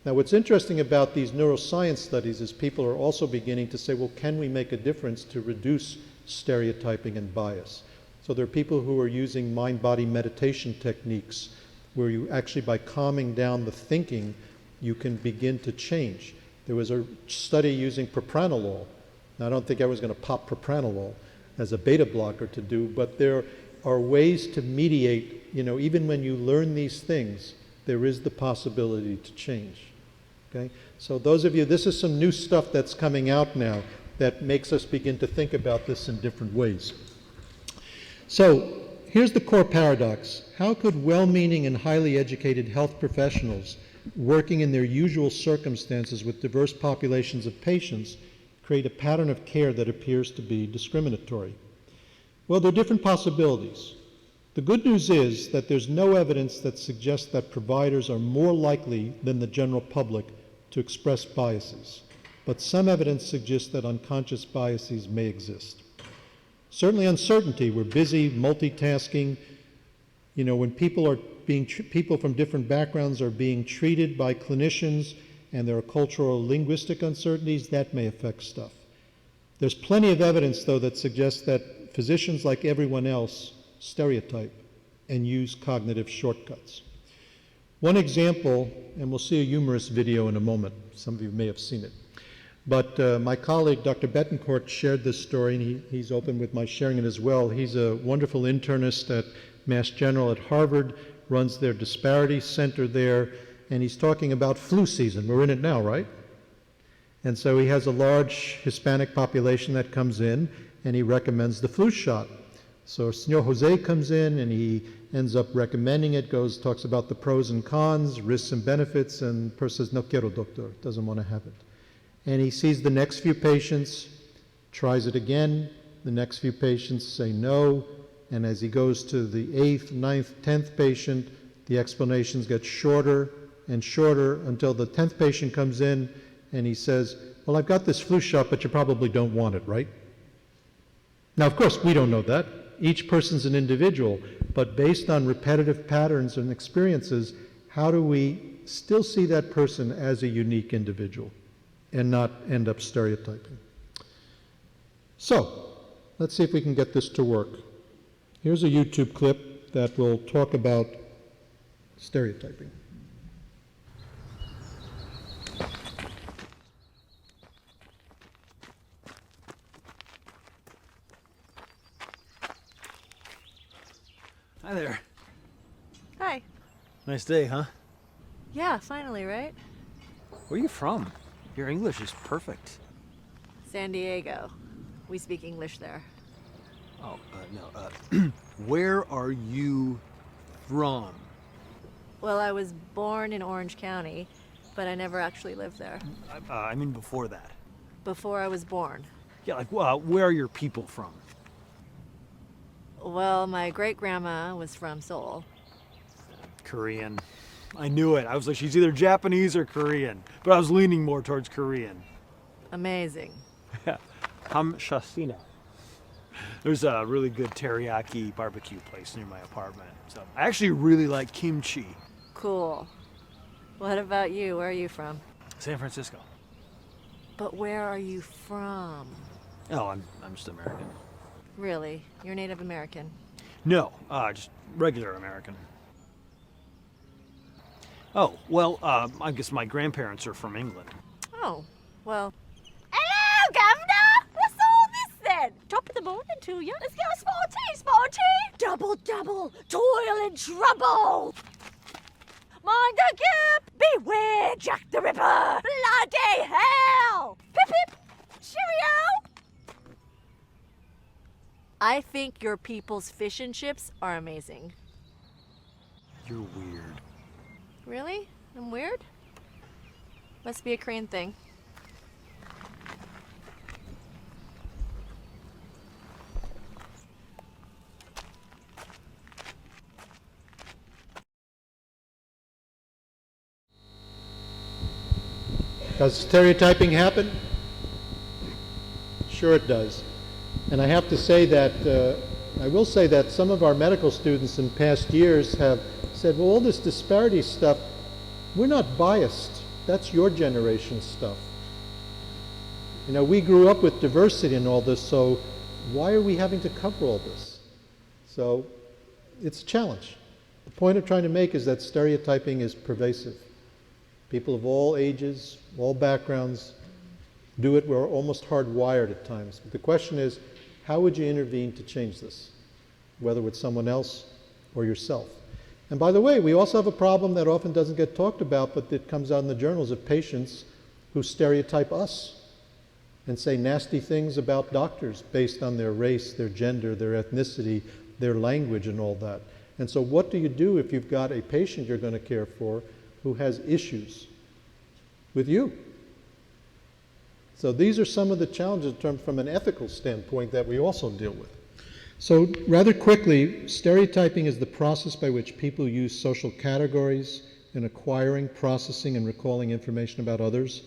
Now, what's interesting about these neuroscience studies is people are also beginning to say, well, can we make a difference to reduce stereotyping and bias? So there are people who are using mind-body meditation techniques where you actually, by calming down the thinking, you can begin to change. There was a study using propranolol. Now, I don't think I was going to pop propranolol as a beta blocker to do, but there are ways to mediate, even when you learn these things, there is the possibility to change. Okay? So those of you, this is some new stuff that's coming out now that makes us begin to think about this in different ways. So here's the core paradox. How could well-meaning and highly educated health professionals working in their usual circumstances with diverse populations of patients create a pattern of care that appears to be discriminatory? Well, there are different possibilities. The good news is that there's no evidence that suggests that providers are more likely than the general public to express biases, but some evidence suggests that unconscious biases may exist. Certainly uncertainty, we're busy multitasking. When people from different backgrounds are being treated by clinicians and there are cultural or linguistic uncertainties, that may affect stuff. There's plenty of evidence, though, that suggests that physicians, like everyone else, stereotype and use cognitive shortcuts. One example, and we'll see a humorous video in a moment. Some of you may have seen it. But my colleague, Dr. Betancourt, shared this story, and he's open with my sharing it as well. He's a wonderful internist at Mass General at Harvard, runs their Disparities Center there, and he's talking about flu season. We're in it now, right? And so he has a large Hispanic population that comes in, and he recommends the flu shot. So Senor Jose comes in, and he ends up recommending it, talks about the pros and cons, risks and benefits, and the person says, no quiero, doctor, doesn't want to have it. And he sees the next few patients, tries it again, the next few patients say no, and as he goes to the 8th, 9th, 10th patient, the explanations get shorter and shorter until the 10th patient comes in and he says, well, I've got this flu shot, but you probably don't want it, right? Now, of course, we don't know that. Each person's an individual, but based on repetitive patterns and experiences, how do we still see that person as a unique individual and not end up stereotyping? So, let's see if we can get this to work. Here's a YouTube clip that will talk about stereotyping. Hi there. Hi. Nice day, huh? Yeah, finally, right? Where are you from? Your English is perfect. San Diego. We speak English there. Oh, no. Where are you from? Well, I was born in Orange County, but I never actually lived there. I mean before that. Before I was born. Yeah, where are your people from? Well, my great-grandma was from Seoul. Korean. I knew it. I was like, she's either Japanese or Korean. But I was leaning more towards Korean. Amazing. Yeah. Hamshasina. There's a really good teriyaki barbecue place near my apartment. So I actually really like kimchi. Cool. What about you? Where are you from? San Francisco. But where are you from? Oh, I'm just American. Really? You're Native American? No, just regular American. Oh, well, I guess my grandparents are from England. Oh, well. Hello, Governor! What's all this then? Top top of the morning to you. Let's get a small tea. Double, double, toil and trouble. Mind the gap! Beware, Jack the Ripper! Bloody hell! Pip pip! Cheerio! I think your people's fish and chips are amazing. You're weird. Really? I'm weird? Must be a Korean thing. Does stereotyping happen? Sure it does. And I have to say that, I will say that some of our medical students in past years have said, well, all this disparity stuff, we're not biased. That's your generation's stuff. You know, we grew up with diversity and all this, so why are we having to cover all this? So it's a challenge. The point I'm trying to make is that stereotyping is pervasive. People of all ages, all backgrounds do it. We're almost hardwired at times. But the question is, how would you intervene to change this, whether with someone else or yourself? And by the way, we also have a problem that often doesn't get talked about, but that comes out in the journals of patients who stereotype us and say nasty things about doctors based on their race, their gender, their ethnicity, their language, and all that. And so what do you do if you've got a patient you're going to care for who has issues with you? So these are some of the challenges from an ethical standpoint that we also deal with. So rather quickly, stereotyping is the process by which people use social categories in acquiring, processing, and recalling information about others.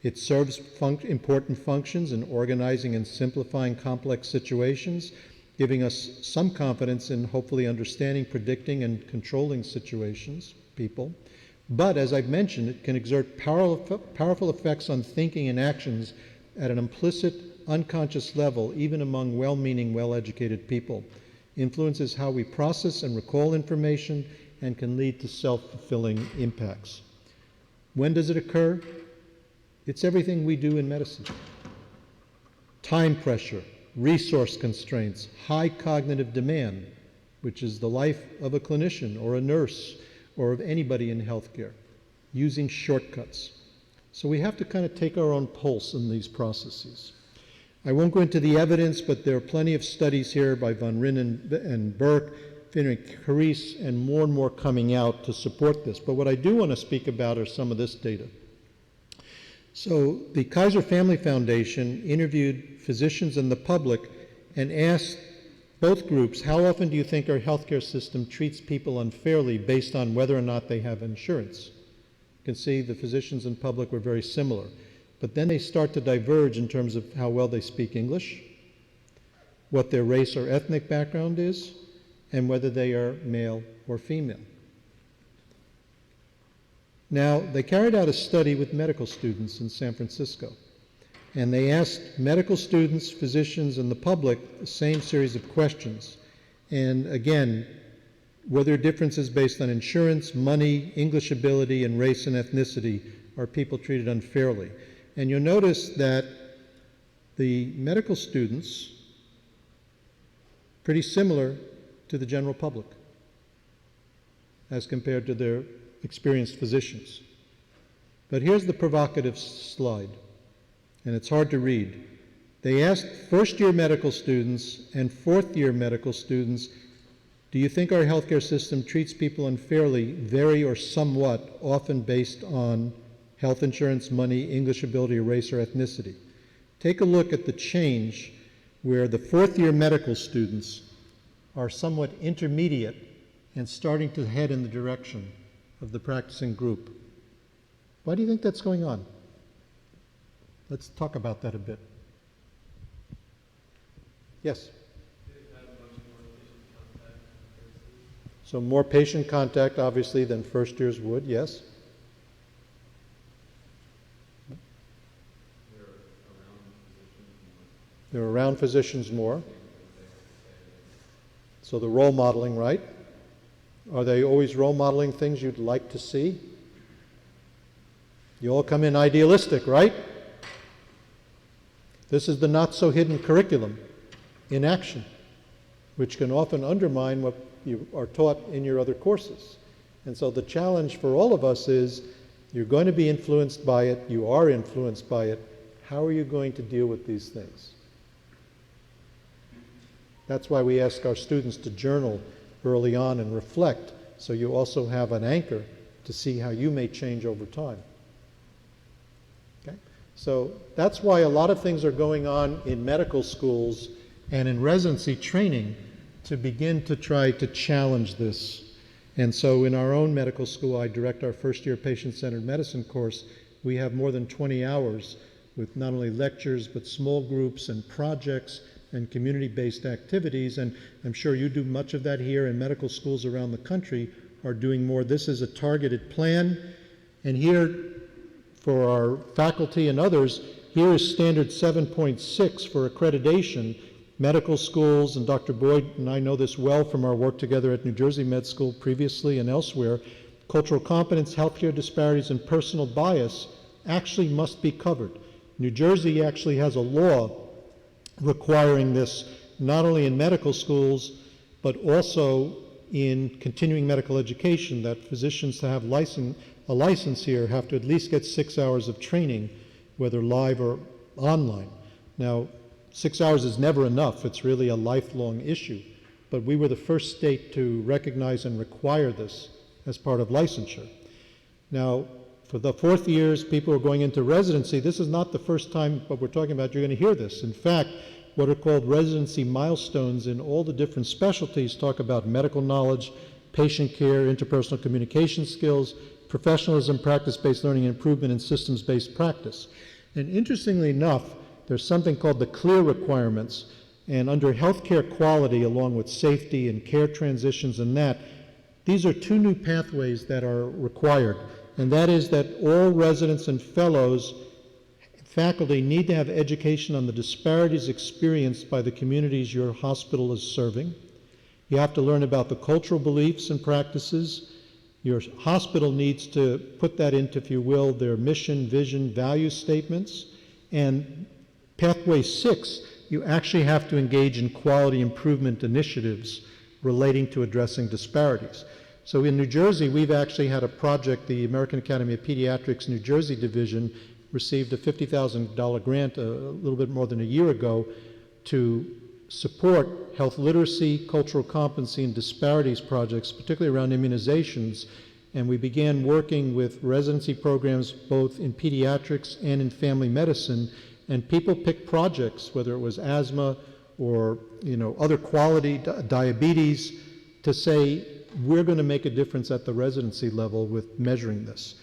It serves important functions in organizing and simplifying complex situations, giving us some confidence in hopefully understanding, predicting, and controlling situations, people. But as I've mentioned, it can exert powerful effects on thinking and actions at an implicit, unconscious level, even among well-meaning, well-educated people. Influences how we process and recall information and can lead to self-fulfilling impacts. When does it occur? It's everything we do in medicine. Time pressure, resource constraints, high cognitive demand, which is the life of a clinician or a nurse or of anybody in healthcare, using shortcuts. So we have to kind of take our own pulse in these processes. I won't go into the evidence, but there are plenty of studies here by Von Rijn and Burke, Carice, and more coming out to support this. But what I do want to speak about are some of this data. So the Kaiser Family Foundation interviewed physicians and the public and asked both groups, how often do you think our healthcare system treats people unfairly based on whether or not they have insurance? You can see the physicians and public were very similar. But then they start to diverge in terms of how well they speak English, what their race or ethnic background is, and whether they are male or female. Now, they carried out a study with medical students in San Francisco. And they asked medical students, physicians, and the public the same series of questions. And again, were there differences based on insurance, money, English ability, and race and ethnicity? Are people treated unfairly? And you'll notice that the medical students, pretty similar to the general public as compared to their experienced physicians. But here's the provocative slide. And it's hard to read. They asked first-year medical students and fourth-year medical students, do you think our healthcare system treats people unfairly, very or somewhat, often based on health insurance, money, English ability, race, or ethnicity? Take a look at the change where the fourth-year medical students are somewhat intermediate and starting to head in the direction of the practicing group. Why do you think that's going on? Let's talk about that a bit. Yes? So more patient contact, obviously, than first years would, yes? They're around physicians more. So the role modeling, right? Are they always role modeling things you'd like to see? You all come in idealistic, right? This is the not-so-hidden curriculum. inaction, which can often undermine what you are taught in your other courses. And so the challenge for all of us is, you're going to be influenced by it, you are influenced by it, how are you going to deal with these things? That's why we ask our students to journal early on and reflect, so you also have an anchor to see how you may change over time. Okay? So that's why a lot of things are going on in medical schools and in residency training to begin to try to challenge this. And so in our own medical school, I direct our first-year patient-centered medicine course. We have more than 20 hours with not only lectures, but small groups and projects and community-based activities. And I'm sure you do much of that here, and medical schools around the country are doing more. This is a targeted plan. And here, for our faculty and others, here is standard 7.6 for accreditation. Medical schools, and Dr. Boyd and I know this well from our work together at New Jersey Med School previously and elsewhere, cultural competence, healthcare disparities, and personal bias actually must be covered. New Jersey actually has a law requiring this not only in medical schools, but also in continuing medical education, that physicians to have a license here have to at least get 6 hours of training, whether live or online. Now, 6 hours is never enough. It's really a lifelong issue. But we were the first state to recognize and require this as part of licensure. Now, for the fourth years, people are going into residency. This is not the first time what we're talking about you're going to hear this. In fact, what are called residency milestones in all the different specialties talk about medical knowledge, patient care, interpersonal communication skills, professionalism, practice-based learning and improvement, and systems-based practice. And interestingly enough, there's something called the CLEAR requirements, and under healthcare quality, along with safety and care transitions and that, these are two new pathways that are required, and that is that all residents and fellows, faculty, need to have education on the disparities experienced by the communities your hospital is serving. You have to learn about the cultural beliefs and practices. Your hospital needs to put that into, if you will, their mission, vision, value statements. And Pathway 6, you actually have to engage in quality improvement initiatives relating to addressing disparities. So in New Jersey, we've actually had a project, the American Academy of Pediatrics New Jersey Division received a $50,000 grant a little bit more than a year ago to support health literacy, cultural competency, and disparities projects, particularly around immunizations. And we began working with residency programs both in pediatrics and in family medicine. And people picked projects, whether it was asthma or other quality, diabetes, to say, we're going to make a difference at the residency level with measuring this.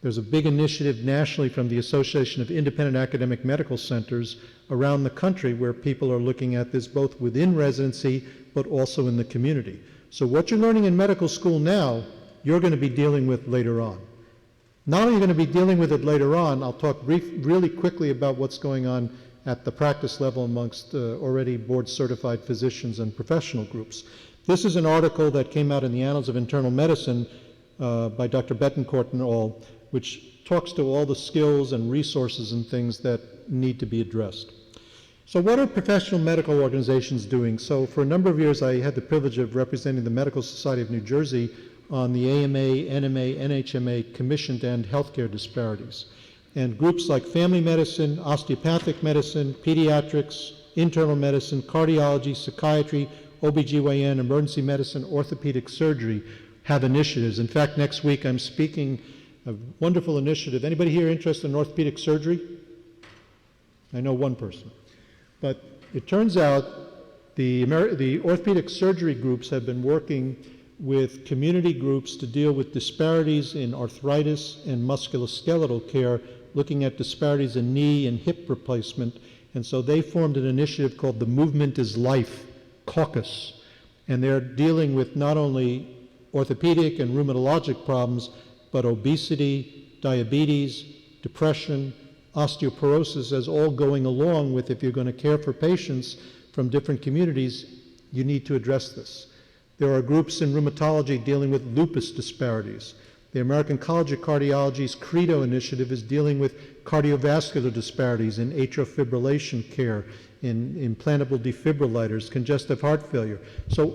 There's a big initiative nationally from the Association of Independent Academic Medical Centers around the country where people are looking at this both within residency but also in the community. So what you're learning in medical school now, you're going to be dealing with later on. Not only are you going to be dealing with it later on, I'll talk really quickly about what's going on at the practice level amongst already board-certified physicians and professional groups. This is an article that came out in the Annals of Internal Medicine by Dr. Betancourt et al., which talks to all the skills and resources and things that need to be addressed. So what are professional medical organizations doing? So for a number of years, I had the privilege of representing the Medical Society of New Jersey on the AMA, NMA, NHMA commissioned to end healthcare disparities. And groups like family medicine, osteopathic medicine, pediatrics, internal medicine, cardiology, psychiatry, OBGYN, emergency medicine, orthopedic surgery have initiatives. In fact, next week I'm speaking a wonderful initiative. Anybody here interested in orthopedic surgery? I know one person. But it turns out the orthopedic surgery groups have been working with community groups to deal with disparities in arthritis and musculoskeletal care, looking at disparities in knee and hip replacement. And so they formed an initiative called the Movement is Life Caucus. And they're dealing with not only orthopedic and rheumatologic problems, but obesity, diabetes, depression, osteoporosis as all going along with, if you're going to care for patients from different communities, you need to address this. There are groups in rheumatology dealing with lupus disparities. The American College of Cardiology's CREDO initiative is dealing with cardiovascular disparities in atrial fibrillation care, in implantable defibrillators, congestive heart failure. So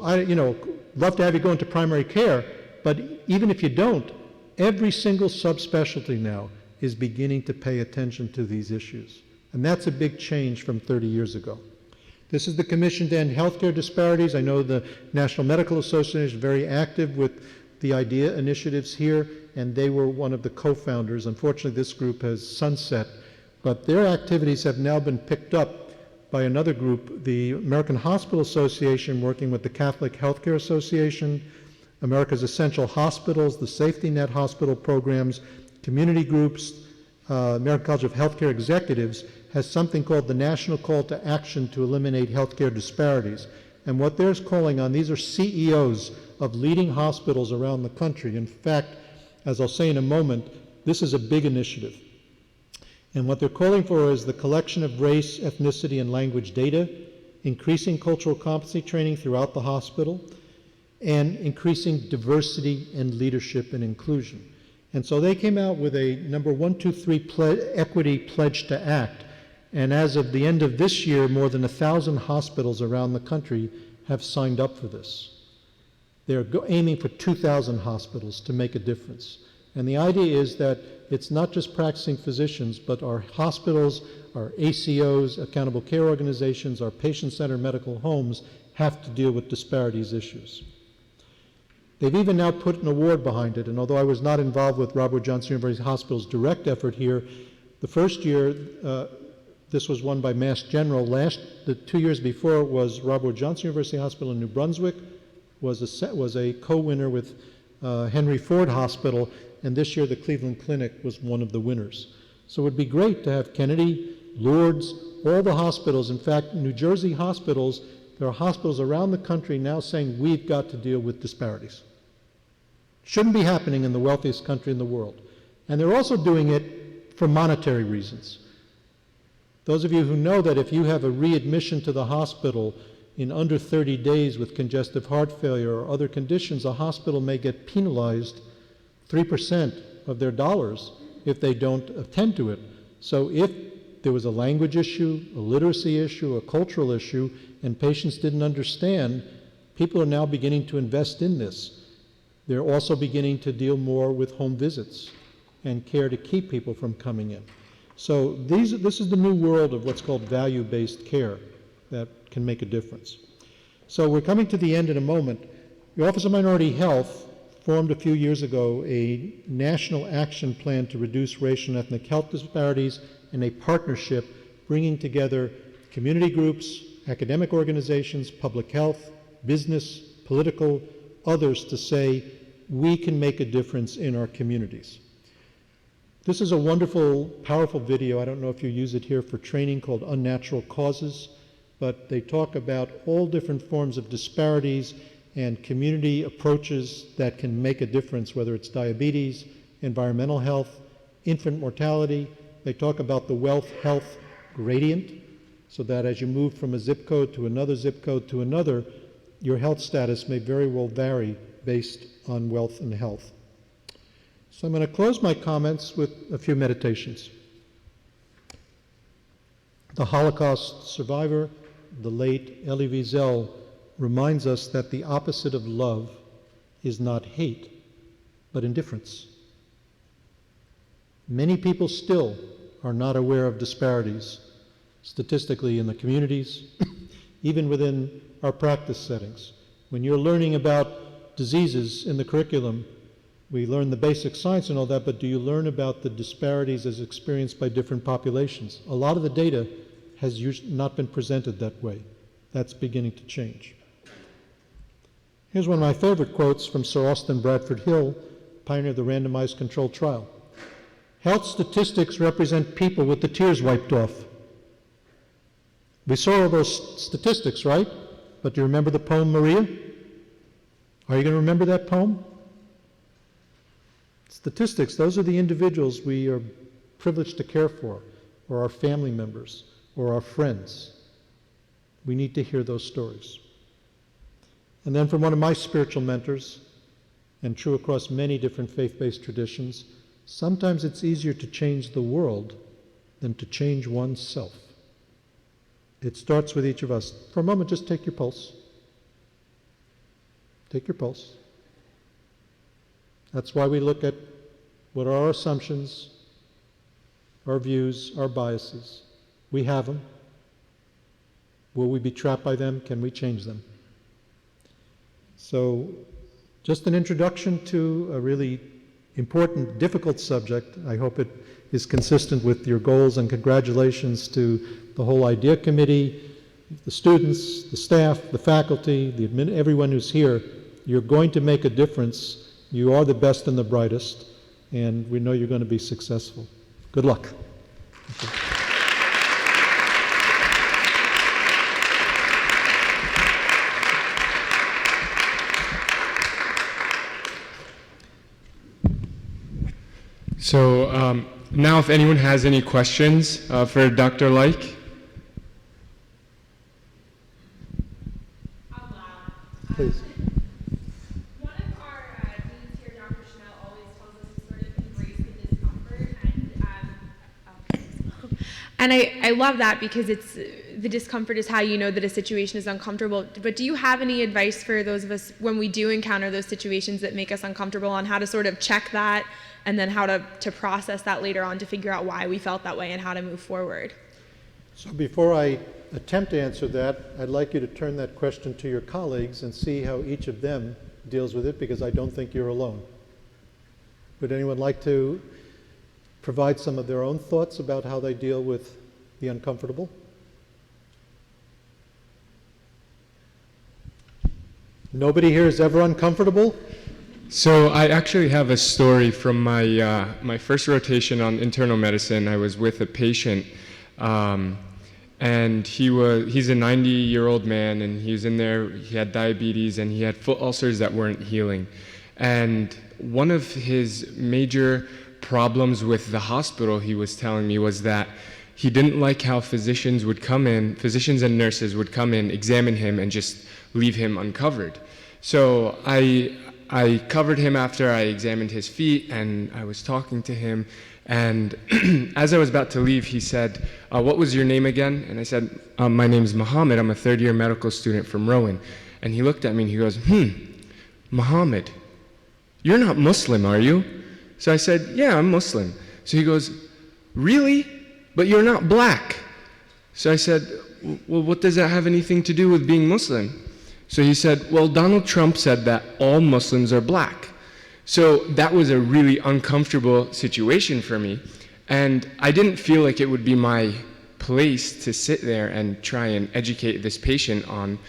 love to have you go into primary care, but even if you don't, every single subspecialty now is beginning to pay attention to these issues. And that's a big change from 30 years ago. This is the Commission to End Healthcare Disparities. I know the National Medical Association is very active with the IDEA initiatives here, and they were one of the co-founders. Unfortunately, this group has sunset, but their activities have now been picked up by another group, the American Hospital Association, working with the Catholic Healthcare Association, America's Essential Hospitals, the Safety Net Hospital programs, community groups, American College of Healthcare Executives has something called the National Call to Action to Eliminate Healthcare Disparities. And what they're calling on, these are CEOs of leading hospitals around the country. In fact, as I'll say in a moment, this is a big initiative. And what they're calling for is the collection of race, ethnicity, and language data, increasing cultural competency training throughout the hospital, and increasing diversity and leadership and inclusion. And so they came out with a number 1, 2, 3 equity pledge to act. And as of the end of this year, more than 1,000 hospitals around the country have signed up for this. They're aiming for 2,000 hospitals to make a difference. And the idea is that it's not just practicing physicians, but our hospitals, our ACOs, accountable care organizations, our patient-centered medical homes have to deal with disparities issues. They've even now put an award behind it, and although I was not involved with Robert Johnson University Hospital's direct effort here, the first year this was won by Mass General. The 2 years before was Robert Johnson University Hospital in New Brunswick, was a co-winner with Henry Ford Hospital, and this year the Cleveland Clinic was one of the winners. So it would be great to have Kennedy, Lourdes, all the hospitals. In fact, New Jersey hospitals, there are hospitals around the country now saying we've got to deal with disparities. Shouldn't be happening in the wealthiest country in the world. And they're also doing it for monetary reasons. Those of you who know that if you have a readmission to the hospital in under 30 days with congestive heart failure or other conditions, a hospital may get penalized 3% of their dollars if they don't attend to it. So if there was a language issue, a literacy issue, a cultural issue, and patients didn't understand, people are now beginning to invest in this. They're also beginning to deal more with home visits and care to keep people from coming in. So this is the new world of what's called value-based care that can make a difference. So we're coming to the end in a moment. The Office of Minority Health formed a few years ago a national action plan to reduce racial and ethnic health disparities in a partnership bringing together community groups, academic organizations, public health, business, political, others to say we can make a difference in our communities. This is a wonderful, powerful video. I don't know if you use it here for training, called Unnatural Causes, but they talk about all different forms of disparities and community approaches that can make a difference, whether it's diabetes, environmental health, infant mortality. They talk about the wealth-health gradient, so that as you move from a zip code to another zip code to another, your health status may very well vary based on wealth and health. So I'm going to close my comments with a few meditations. The Holocaust survivor, the late Elie Wiesel, reminds us that the opposite of love is not hate, but indifference. Many people still are not aware of disparities, statistically in the communities, even within our practice settings. When you're learning about diseases in the curriculum, we learn the basic science and all that, but do you learn about the disparities as experienced by different populations? A lot of the data has not been presented that way. That's beginning to change. Here's one of my favorite quotes from Sir Austin Bradford Hill, pioneer of the randomized controlled trial. Health statistics represent people with the tears wiped off. We saw all those statistics, right? But do you remember the poem Maria? Are you going to remember that poem? Statistics, those are the individuals we are privileged to care for, or our family members, or our friends. We need to hear those stories. And then from one of my spiritual mentors, and true across many different faith-based traditions, sometimes it's easier to change the world than to change oneself. It starts with each of us. For a moment, just take your pulse. Take your pulse. That's why we look at what are our assumptions, our views, our biases. We have them. Will we be trapped by them? Can we change them? So, just an introduction to a really important, difficult subject. I hope it is consistent with your goals, and congratulations to the whole IDEA committee, the students, the staff, the faculty, everyone who's here. You're going to make a difference. You are the best and the brightest, and we know you're going to be successful. Good luck. Thank you. So now if anyone has any questions for Dr. Like. Please. One of our deans here, Dr. Chanel, always tells us to sort of embrace the discomfort, and I love that because the discomfort is how you know that a situation is uncomfortable. But do you have any advice for those of us when we do encounter those situations that make us uncomfortable on how to sort of check that and then how to process that later on to figure out why we felt that way and how to move forward? So before I attempt to answer that, I'd like you to turn that question to your colleagues and see how each of them deals with it, because I don't think you're alone. Would anyone like to provide some of their own thoughts about how they deal with the uncomfortable? Nobody here is ever uncomfortable? So I actually have a story from my my first rotation on internal medicine. I was with a patient, and he's a 90-year-old man, and he was in there. He had diabetes, and he had foot ulcers that weren't healing. And one of his major problems with the hospital, he was telling me, was that he didn't like how physicians and nurses would come in, examine him, and just leave him uncovered. So I covered him after I examined his feet, and I was talking to him, and as I was about to leave, he said, what was your name again? And I said, my name's Muhammad. I'm a third-year medical student from Rowan. And he looked at me and he goes, Muhammad, you're not Muslim, are you? So I said, yeah, I'm Muslim. So he goes, really? But you're not black. So I said, well, what does that have anything to do with being Muslim? So he said, well, Donald Trump said that all Muslims are black. So that was a really uncomfortable situation for me. And I didn't feel like it would be my place to sit there and try and educate this patient on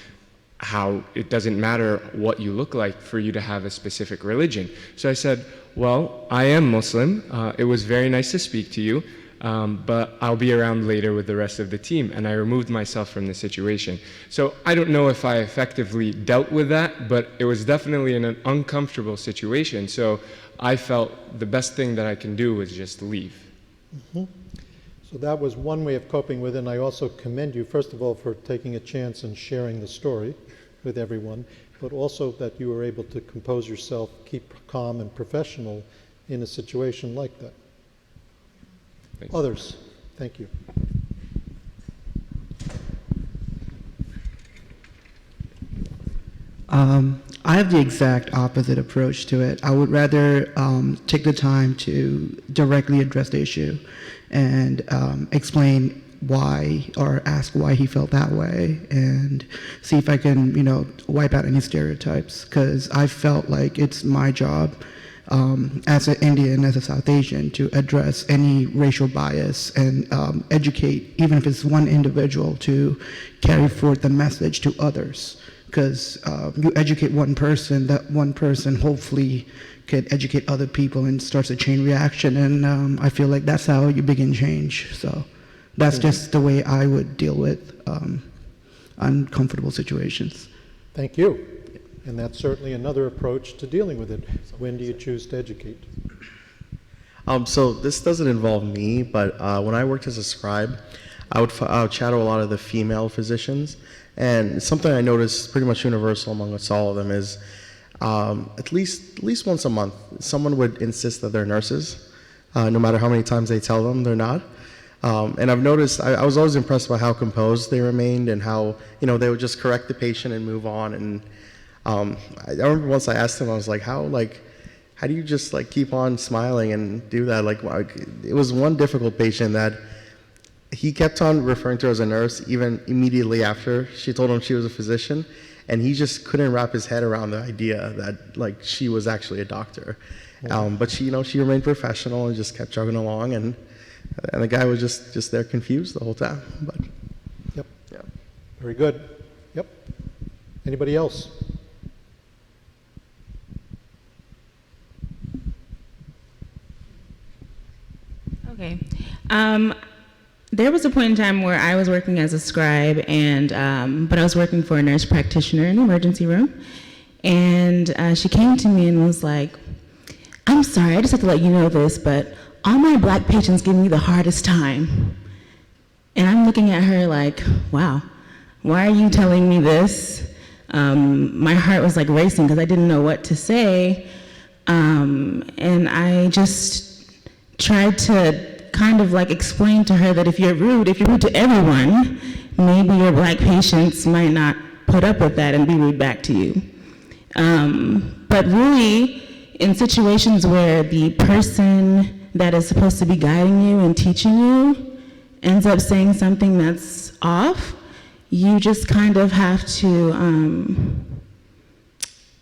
how it doesn't matter what you look like for you to have a specific religion. So I said, well, I am Muslim. It was very nice to speak to you. But I'll be around later with the rest of the team, and I removed myself from the situation. So I don't know if I effectively dealt with that, but it was definitely an uncomfortable situation. So I felt the best thing that I can do was just leave. Mm-hmm. So that was one way of coping with it, and I also commend you, first of all, for taking a chance and sharing the story with everyone, but also that you were able to compose yourself, keep calm and professional in a situation like that. Others, thank you. I have the exact opposite approach to it. I would rather take the time to directly address the issue and explain why, or ask why he felt that way, and see if I can, wipe out any stereotypes, because I felt like it's my job as an Indian, as a South Asian, to address any racial bias and educate, even if it's one individual, to carry forth the message to others. Because you educate one person, that one person hopefully could educate other people and starts a chain reaction, and I feel like that's how you begin change. So that's just the way I would deal with uncomfortable situations. Thank you. And that's certainly another approach to dealing with it. When do you choose to educate? So this doesn't involve me, but when I worked as a scribe, I would shadow a lot of the female physicians. And something I noticed pretty much universal amongst all of them is at least once a month, someone would insist that they're nurses, no matter how many times they tell them they're not. And I've noticed, I was always impressed by how composed they remained and how, they would just correct the patient and move on. And I remember once I asked them, I was like, how do you just keep on smiling and do that? It was one difficult patient that he kept on referring to her as a nurse even immediately after she told him she was a physician. And he just couldn't wrap his head around the idea that she was actually a doctor. But she remained professional and just kept chugging along, and the guy was just there confused the whole time. But Yep. yeah. Very good. Yep. Anybody else? Okay. There was a point in time where I was working as a scribe, but I was working for a nurse practitioner in the emergency room, and she came to me and was like, "I'm sorry, I just have to let you know this, but all my black patients give me the hardest time." And I'm looking at her like, wow, why are you telling me this? My heart was racing because I didn't know what to say, and I just tried to kind of explain to her that if you're rude to everyone, maybe your black patients might not put up with that and be rude back to you. But really, in situations where the person that is supposed to be guiding you and teaching you ends up saying something that's off, you just kind of have to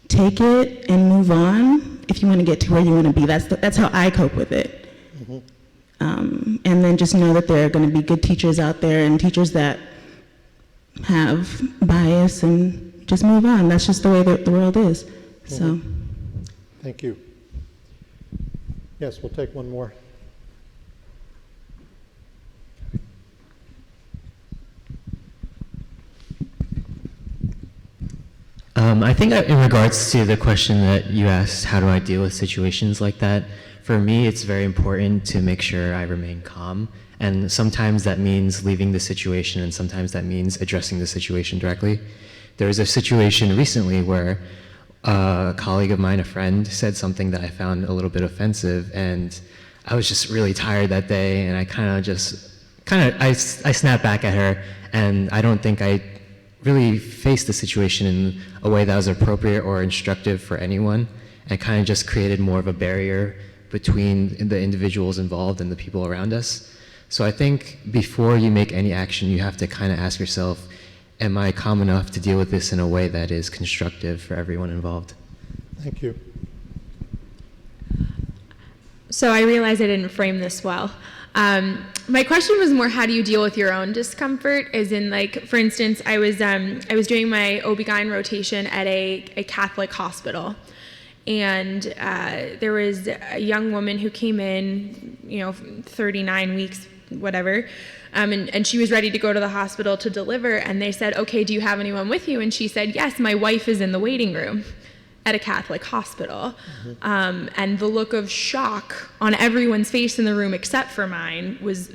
take it and move on if you want to get to where you want to be. That's how I cope with it. Mm-hmm. And then just know that there are going to be good teachers out there and teachers that have bias, and just move on. That's just the way that the world is. Mm-hmm. So. Thank you. Yes, we'll take one more. I think in regards to the question that you asked, how do I deal with situations like that? For me, it's very important to make sure I remain calm. And sometimes that means leaving the situation, and sometimes that means addressing the situation directly. There was a situation recently where a colleague of mine, a friend, said something that I found a little bit offensive, and I was just really tired that day, and I snapped back at her, and I don't think I really faced the situation in a way that was appropriate or instructive for anyone, and kind of just created more of a barrier between the individuals involved and the people around us. So I think before you make any action, you have to kind of ask yourself, am I calm enough to deal with this in a way that is constructive for everyone involved? Thank you. So I realized I didn't frame this well. My question was more, how do you deal with your own discomfort? As in, for instance, I was doing my OB-GYN rotation at a Catholic hospital. And there was a young woman who came in, 39 weeks, whatever, and she was ready to go to the hospital to deliver, and they said, "Okay, do you have anyone with you?" And she said, "Yes, my wife is in the waiting room at a Catholic hospital." Mm-hmm. And the look of shock on everyone's face in the room except for mine was,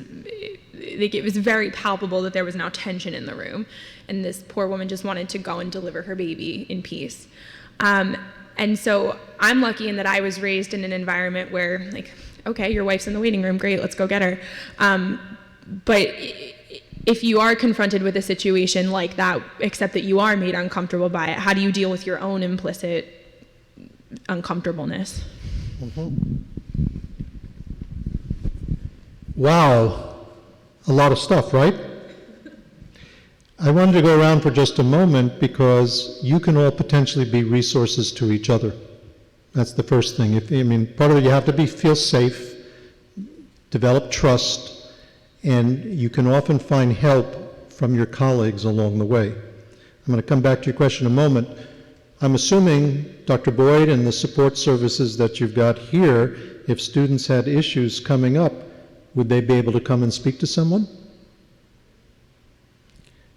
it was very palpable that there was now tension in the room, and this poor woman just wanted to go and deliver her baby in peace. And so I'm lucky in that I was raised in an environment where, okay, your wife's in the waiting room, great, let's go get her. But if you are confronted with a situation like that, except that you are made uncomfortable by it, how do you deal with your own implicit uncomfortableness? Mm-hmm. Wow, a lot of stuff, right? I wanted to go around for just a moment because you can all potentially be resources to each other. That's the first thing. Part of it, you have to feel safe, develop trust, and you can often find help from your colleagues along the way. I'm going to come back to your question in a moment. I'm assuming, Dr. Boyd, and the support services that you've got here, if students had issues coming up, would they be able to come and speak to someone?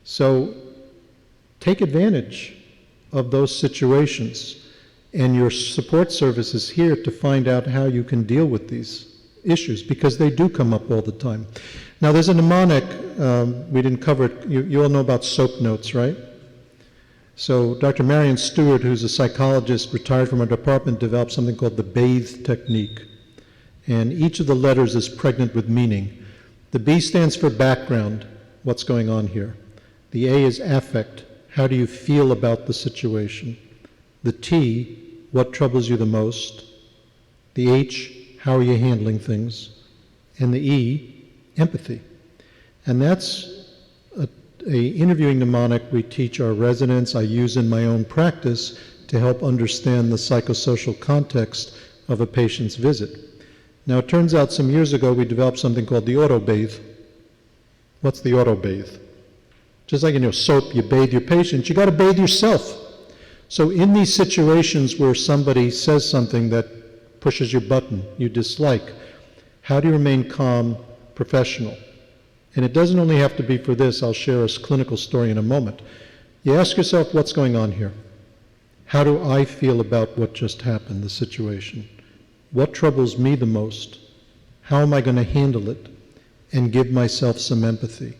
So take advantage of those situations, and your support service is here to find out how you can deal with these issues, because they do come up all the time. Now, there's a mnemonic, we didn't cover it. You all know about SOAP notes, right? So Dr. Marion Stewart, who's a psychologist, retired from our department, developed something called the BATHE technique. And each of the letters is pregnant with meaning. The B stands for background, what's going on here. The A is affect, how do you feel about the situation. The T, what troubles you the most. The H, how are you handling things. And the E, empathy. And that's a interviewing mnemonic we teach our residents, I use in my own practice to help understand the psychosocial context of a patient's visit. Now, it turns out some years ago we developed something called the auto-bathe. What's the auto-bathe? Just like soap, you bathe your patient, you got to bathe yourself. So in these situations where somebody says something that pushes your button, you dislike, how do you remain calm, professional? And it doesn't only have to be for this, I'll share a clinical story in a moment. You ask yourself, what's going on here? How do I feel about what just happened, the situation? What troubles me the most? How am I going to handle it? And give myself some empathy.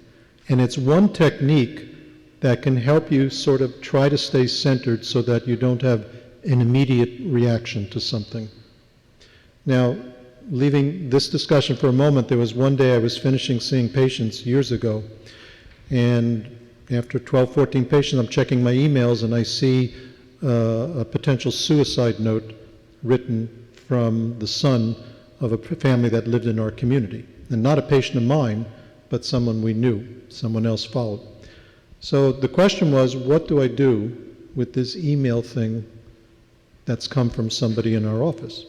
And it's one technique that can help you sort of try to stay centered so that you don't have an immediate reaction to something. Now, leaving this discussion for a moment, there was one day I was finishing seeing patients years ago, and after 12, 14 patients, I'm checking my emails and I see a potential suicide note written from the son of a family that lived in our community. And not a patient of mine, but someone we knew, someone else followed. So the question was, what do I do with this email thing that's come from somebody in our office?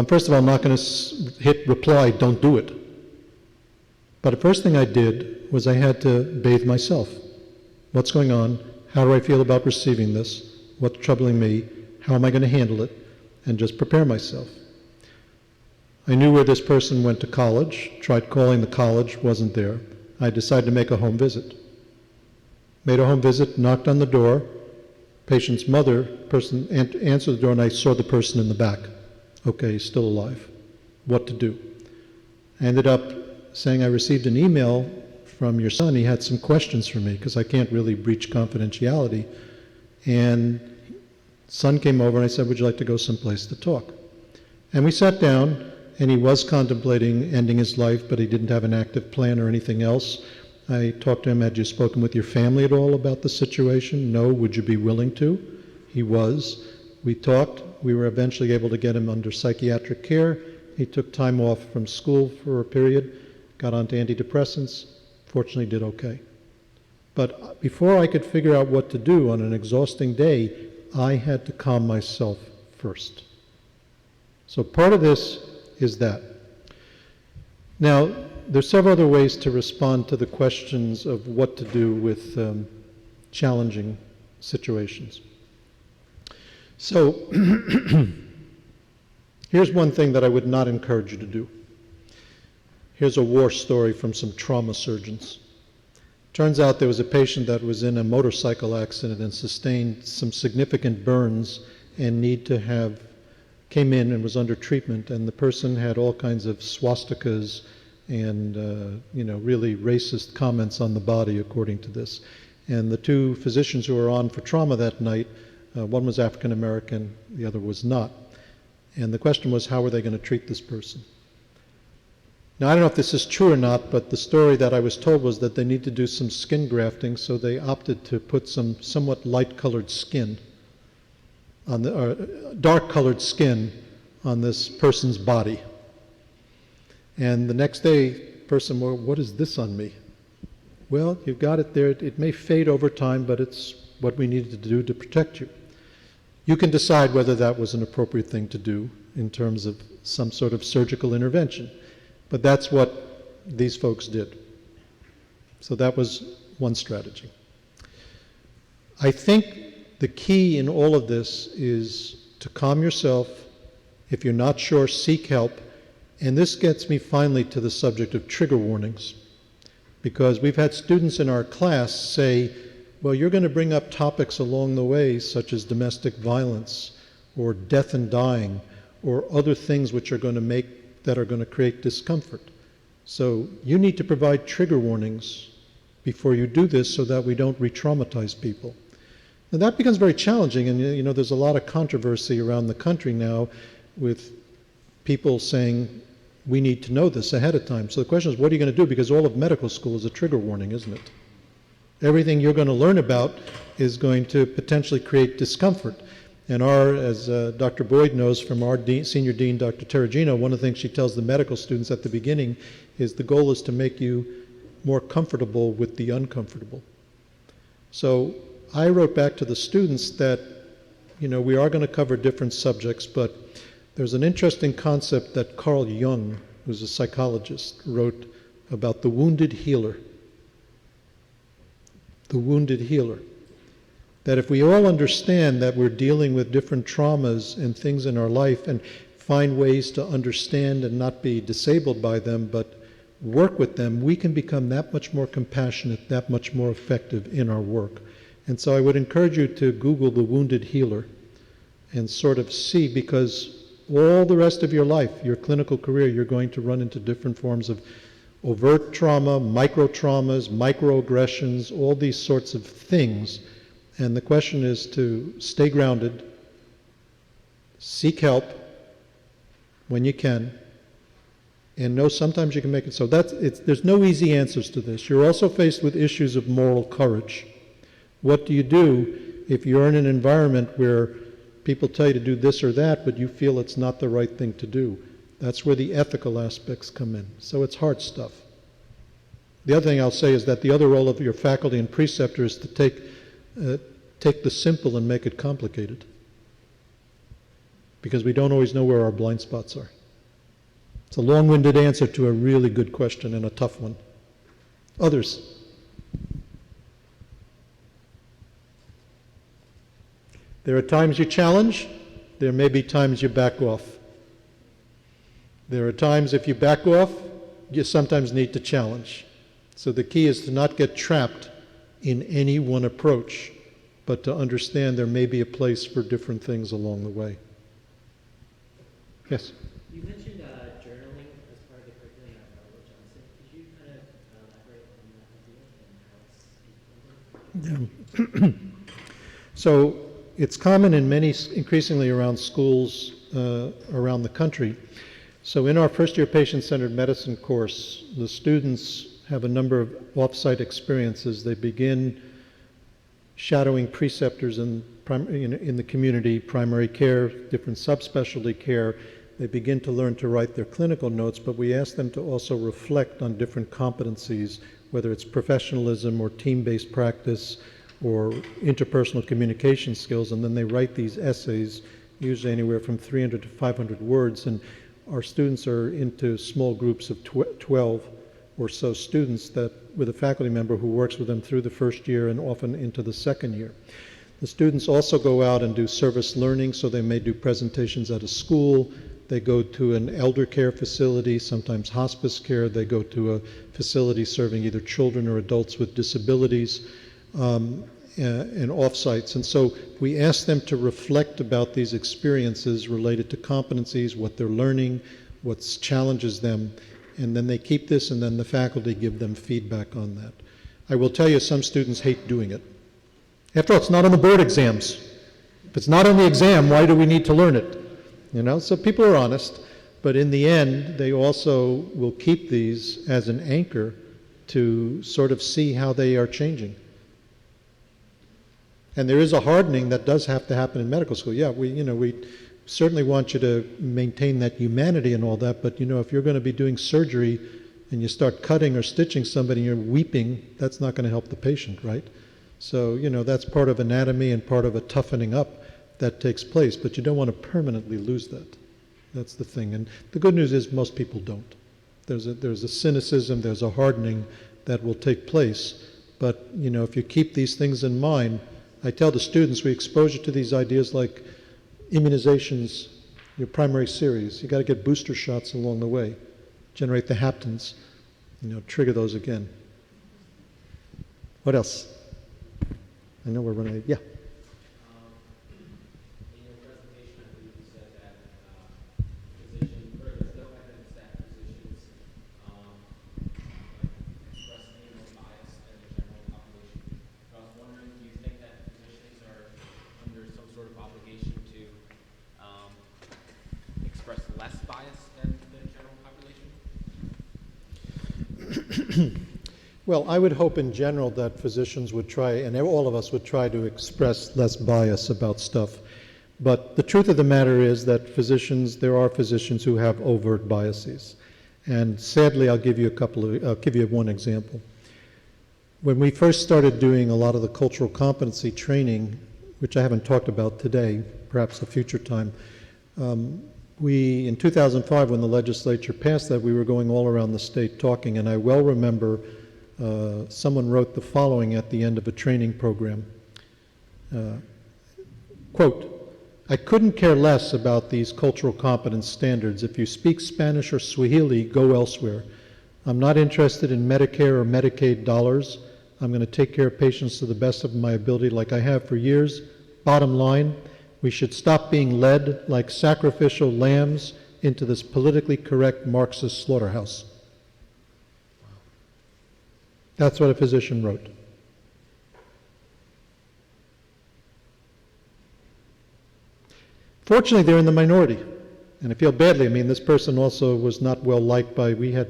First of all, I'm not going to hit reply, don't do it. But the first thing I did was I had to bathe myself. What's going on? How do I feel about receiving this? What's troubling me? How am I going to handle it? And just prepare myself. I knew where this person went to college, tried calling the college, wasn't there. I decided to make a home visit. Made a home visit, knocked on the door, patient's mother, person answered the door, and I saw the person in the back. Okay, he's still alive. What to do? I ended up saying I received an email from your son. He had some questions for me because I can't really breach confidentiality. And son came over and I said, would you like to go someplace to talk? And we sat down, and he was contemplating ending his life, but he didn't have an active plan or anything else. I talked to him, had you spoken with your family at all about the situation? No, would you be willing to? He was. We talked. We were eventually able to get him under psychiatric care. He took time off from school for a period, got onto antidepressants, fortunately did okay. But before I could figure out what to do on an exhausting day, I had to calm myself first. So part of this is that. Now, there's several other ways to respond to the questions of what to do with challenging situations. So here's one thing that I would not encourage you to do. Here's a war story from some trauma surgeons. Turns out there was a patient that was in a motorcycle accident and sustained some significant burns and came in and was under treatment, and the person had all kinds of swastikas and really racist comments on the body according to this. And the two physicians who were on for trauma that night, one was African American, the other was not. And the question was, how were they going to treat this person? Now, I don't know if this is true or not, but the story that I was told was that they need to do some skin grafting, so they opted to put some somewhat light-colored skin on dark-colored skin on this person's body. And the next day, person, well, what is this on me? Well, you've got it there. It may fade over time, but it's what we needed to do to protect you. You can decide whether that was an appropriate thing to do in terms of some sort of surgical intervention. But that's what these folks did. So that was one strategy. I think the key in all of this is to calm yourself. If you're not sure, seek help. And this gets me finally to the subject of trigger warnings. Because we've had students in our class say, well, you're going to bring up topics along the way, such as domestic violence, or death and dying, or other things which are going to create discomfort. So you need to provide trigger warnings before you do this so that we don't re-traumatize people. And that becomes very challenging, and there's a lot of controversy around the country now with people saying, we need to know this ahead of time. So the question is, what are you going to do? Because all of medical school is a trigger warning, isn't it? Everything you're going to learn about is going to potentially create discomfort. And as Dr. Boyd knows from our senior dean, Dr. Terragino, one of the things she tells the medical students at the beginning is the goal is to make you more comfortable with the uncomfortable. So I wrote back to the students that, we are going to cover different subjects, but there's an interesting concept that Carl Jung, who's a psychologist, wrote about the wounded healer. The wounded healer. That if we all understand that we're dealing with different traumas and things in our life and find ways to understand and not be disabled by them, but work with them, we can become that much more compassionate, that much more effective in our work. And so I would encourage you to Google the wounded healer and sort of see, because all the rest of your life, your clinical career, you're going to run into different forms of overt trauma, micro traumas, microaggressions, all these sorts of things. And the question is to stay grounded, seek help when you can, and know sometimes you can make it. So there's no easy answers to this. You're also faced with issues of moral courage. What do you do if you're in an environment where people tell you to do this or that, but you feel it's not the right thing to do? That's where the ethical aspects come in. So it's hard stuff. The other thing I'll say is that the other role of your faculty and preceptor is to take the simple and make it complicated, because we don't always know where our blind spots are. It's a long-winded answer to a really good question and a tough one. Others? There are times you challenge. There may be times you back off. There are times if you back off, you sometimes need to challenge. So the key is to not get trapped in any one approach, but to understand there may be a place for different things along the way. Yes? You mentioned journaling as part of the curriculum at Johnson. Could you kind of elaborate on that idea and how it's implemented? So it's common in many, increasingly around schools around the country. So in our first-year patient-centered medicine course, the students have a number of off-site experiences. They begin shadowing preceptors in the community, primary care, different subspecialty care. They begin to learn to write their clinical notes, but we ask them to also reflect on different competencies, whether it's professionalism or team-based practice or interpersonal communication skills, and then they write these essays, usually anywhere from 300 to 500 words, and our students are into small groups of 12 or so students that with a faculty member who works with them through the first year and often into the second year. The students also go out and do service learning, so they may do presentations at a school. They go to an elder care facility, sometimes hospice care. They go to a facility serving either children or adults with disabilities, and off-sites. And so we ask them to reflect about these experiences related to competencies, what they're learning, what challenges them, and then they keep this, and then the faculty give them feedback on that. I will tell you, some students hate doing it. After all, it's not on the board exams. If it's not on the exam, why do we need to learn it? So people are honest, but in the end, they also will keep these as an anchor to sort of see how they are changing. And there is a hardening that does have to happen in medical school. Yeah, we certainly want you to maintain that humanity and all that, but if you're going to be doing surgery and you start cutting or stitching somebody and you're weeping, that's not going to help the patient, right? So, that's part of anatomy and part of a toughening up that takes place, but you don't want to permanently lose that. That's the thing. And the good news is most people don't. There's a cynicism, there's a hardening that will take place, but, if you keep these things in mind, I tell the students, we expose you to these ideas like immunizations, your primary series. You got to get booster shots along the way, generate the haptens, trigger those again. What else? I know we're running. Yeah. In your presentation, I believe you said that there's no evidence that physicians express any more bias than the general population. I was wondering, do you think that physicians are under some sort of obligation to express less bias than the general population? Well, I would hope in general that physicians would try, and all of us would try to express less bias about stuff. But the truth of the matter is that there are physicians who have overt biases. And sadly, I'll give you one example. When we first started doing a lot of the cultural competency training, which I haven't talked about today, perhaps a future time, in 2005, when the legislature passed that, we were going all around the state talking, and I well remember someone wrote the following at the end of a training program. Quote, "I couldn't care less about these cultural competence standards. If you speak Spanish or Swahili, go elsewhere. I'm not interested in Medicare or Medicaid dollars. I'm going to take care of patients to the best of my ability like I have for years. Bottom line, we should stop being led like sacrificial lambs into this politically correct Marxist slaughterhouse." That's what a physician wrote. Fortunately, they're in the minority, and I feel badly. I mean, this person also was not well liked we had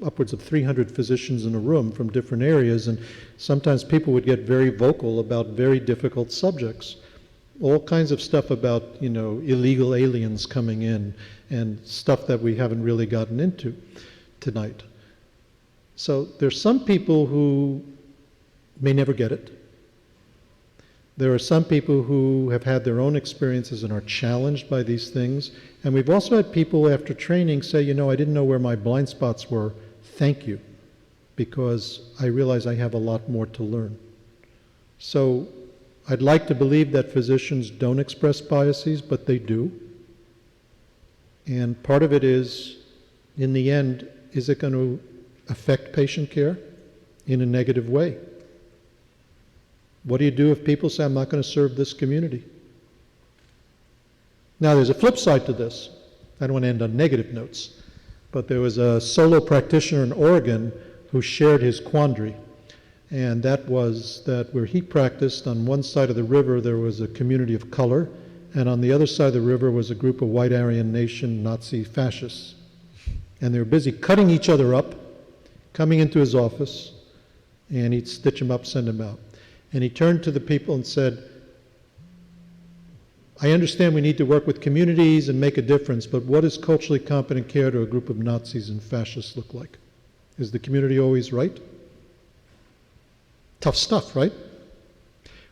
upwards of 300 physicians in a room from different areas, and sometimes people would get very vocal about very difficult subjects. All kinds of stuff about, illegal aliens coming in and stuff that we haven't really gotten into tonight. So there's some people who may never get it. There are some people who have had their own experiences and are challenged by these things. And we've also had people after training say, I didn't know where my blind spots were. Thank you, because I realize I have a lot more to learn. So I'd like to believe that physicians don't express biases, but they do. And part of it is, in the end, is it going to affect patient care in a negative way? What do you do if people say, I'm not going to serve this community? Now, there's a flip side to this. I don't want to end on negative notes, but there was a solo practitioner in Oregon who shared his quandary. And that was that where he practiced, on one side of the river there was a community of color, and on the other side of the river was a group of white Aryan nation Nazi fascists. And they were busy cutting each other up, coming into his office, and he'd stitch them up, send them out. And he turned to the people and said, I understand we need to work with communities and make a difference, but what does culturally competent care to a group of Nazis and fascists look like? Is the community always right? Tough stuff, right?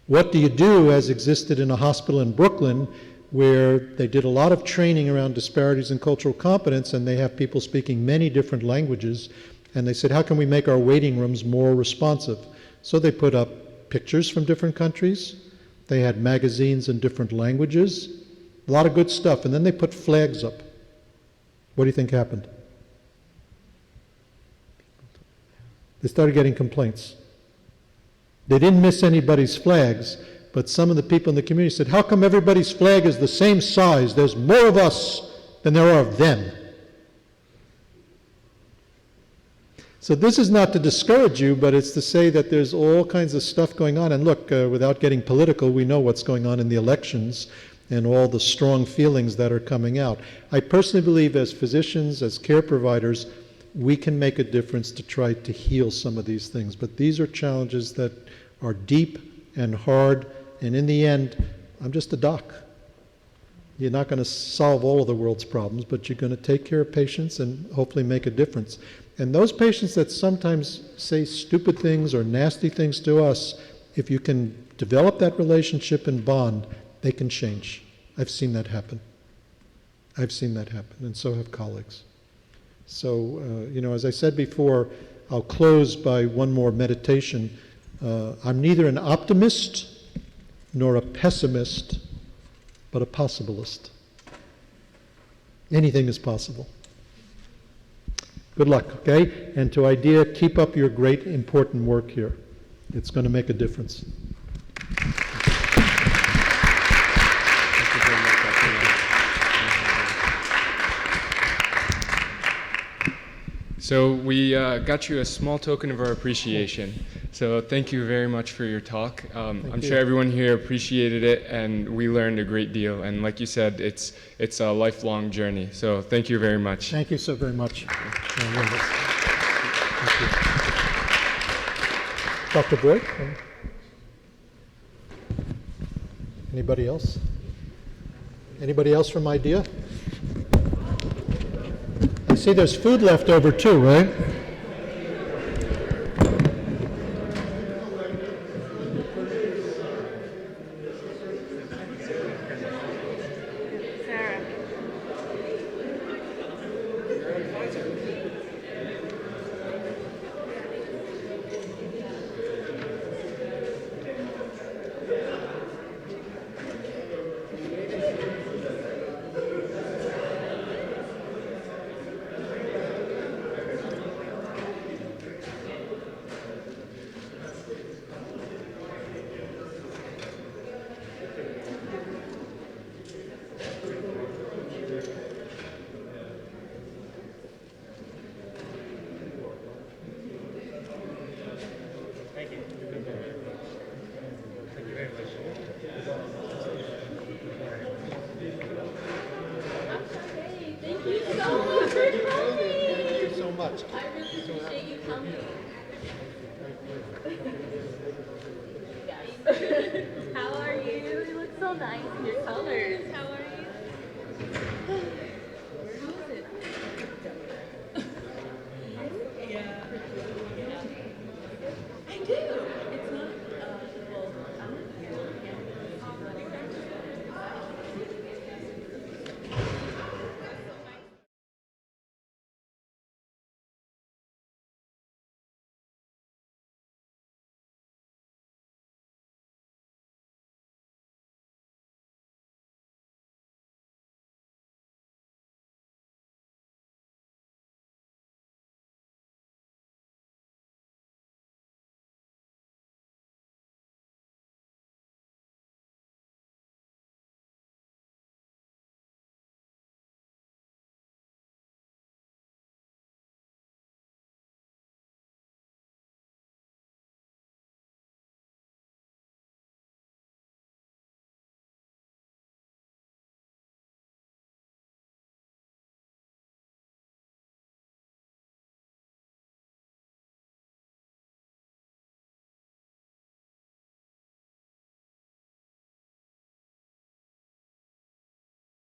What do you do, as existed in a hospital in Brooklyn, where they did a lot of training around disparities in cultural competence, and they have people speaking many different languages, and they said, how can we make our waiting rooms more responsive? So they put up pictures from different countries. They had magazines in different languages, a lot of good stuff, and then they put flags up. What do you think happened? They started getting complaints. They didn't miss anybody's flags, but some of the people in the community said, how come everybody's flag is the same size? There's more of us than there are of them. So this is not to discourage you, but it's to say that there's all kinds of stuff going on. And look, without getting political, we know what's going on in the elections and all the strong feelings that are coming out. I personally believe as physicians, as care providers, we can make a difference to try to heal some of these things. But these are challenges that are deep and hard, and in the end, I'm just a doc. You're not going to solve all of the world's problems, but you're going to take care of patients and hopefully make a difference. And those patients that sometimes say stupid things or nasty things to us, if you can develop that relationship and bond, they can change. I've seen that happen. I've seen that happen, and so have colleagues. So, as I said before, I'll close by one more meditation. I'm neither an optimist nor a pessimist, but a possibilist. Anything is possible. Good luck, okay? And to IDEA, keep up your great, important work here. It's going to make a difference. So we got you a small token of our appreciation. So thank you very much for your talk. I'm sure everyone here appreciated it, and we learned a great deal. And like you said, it's a lifelong journey. So thank you very much. Thank you so very much. Dr. Boyd? Anybody else? Anybody else from IDEA? I see there's food left over too, right? How are you? You look so nice in your colors.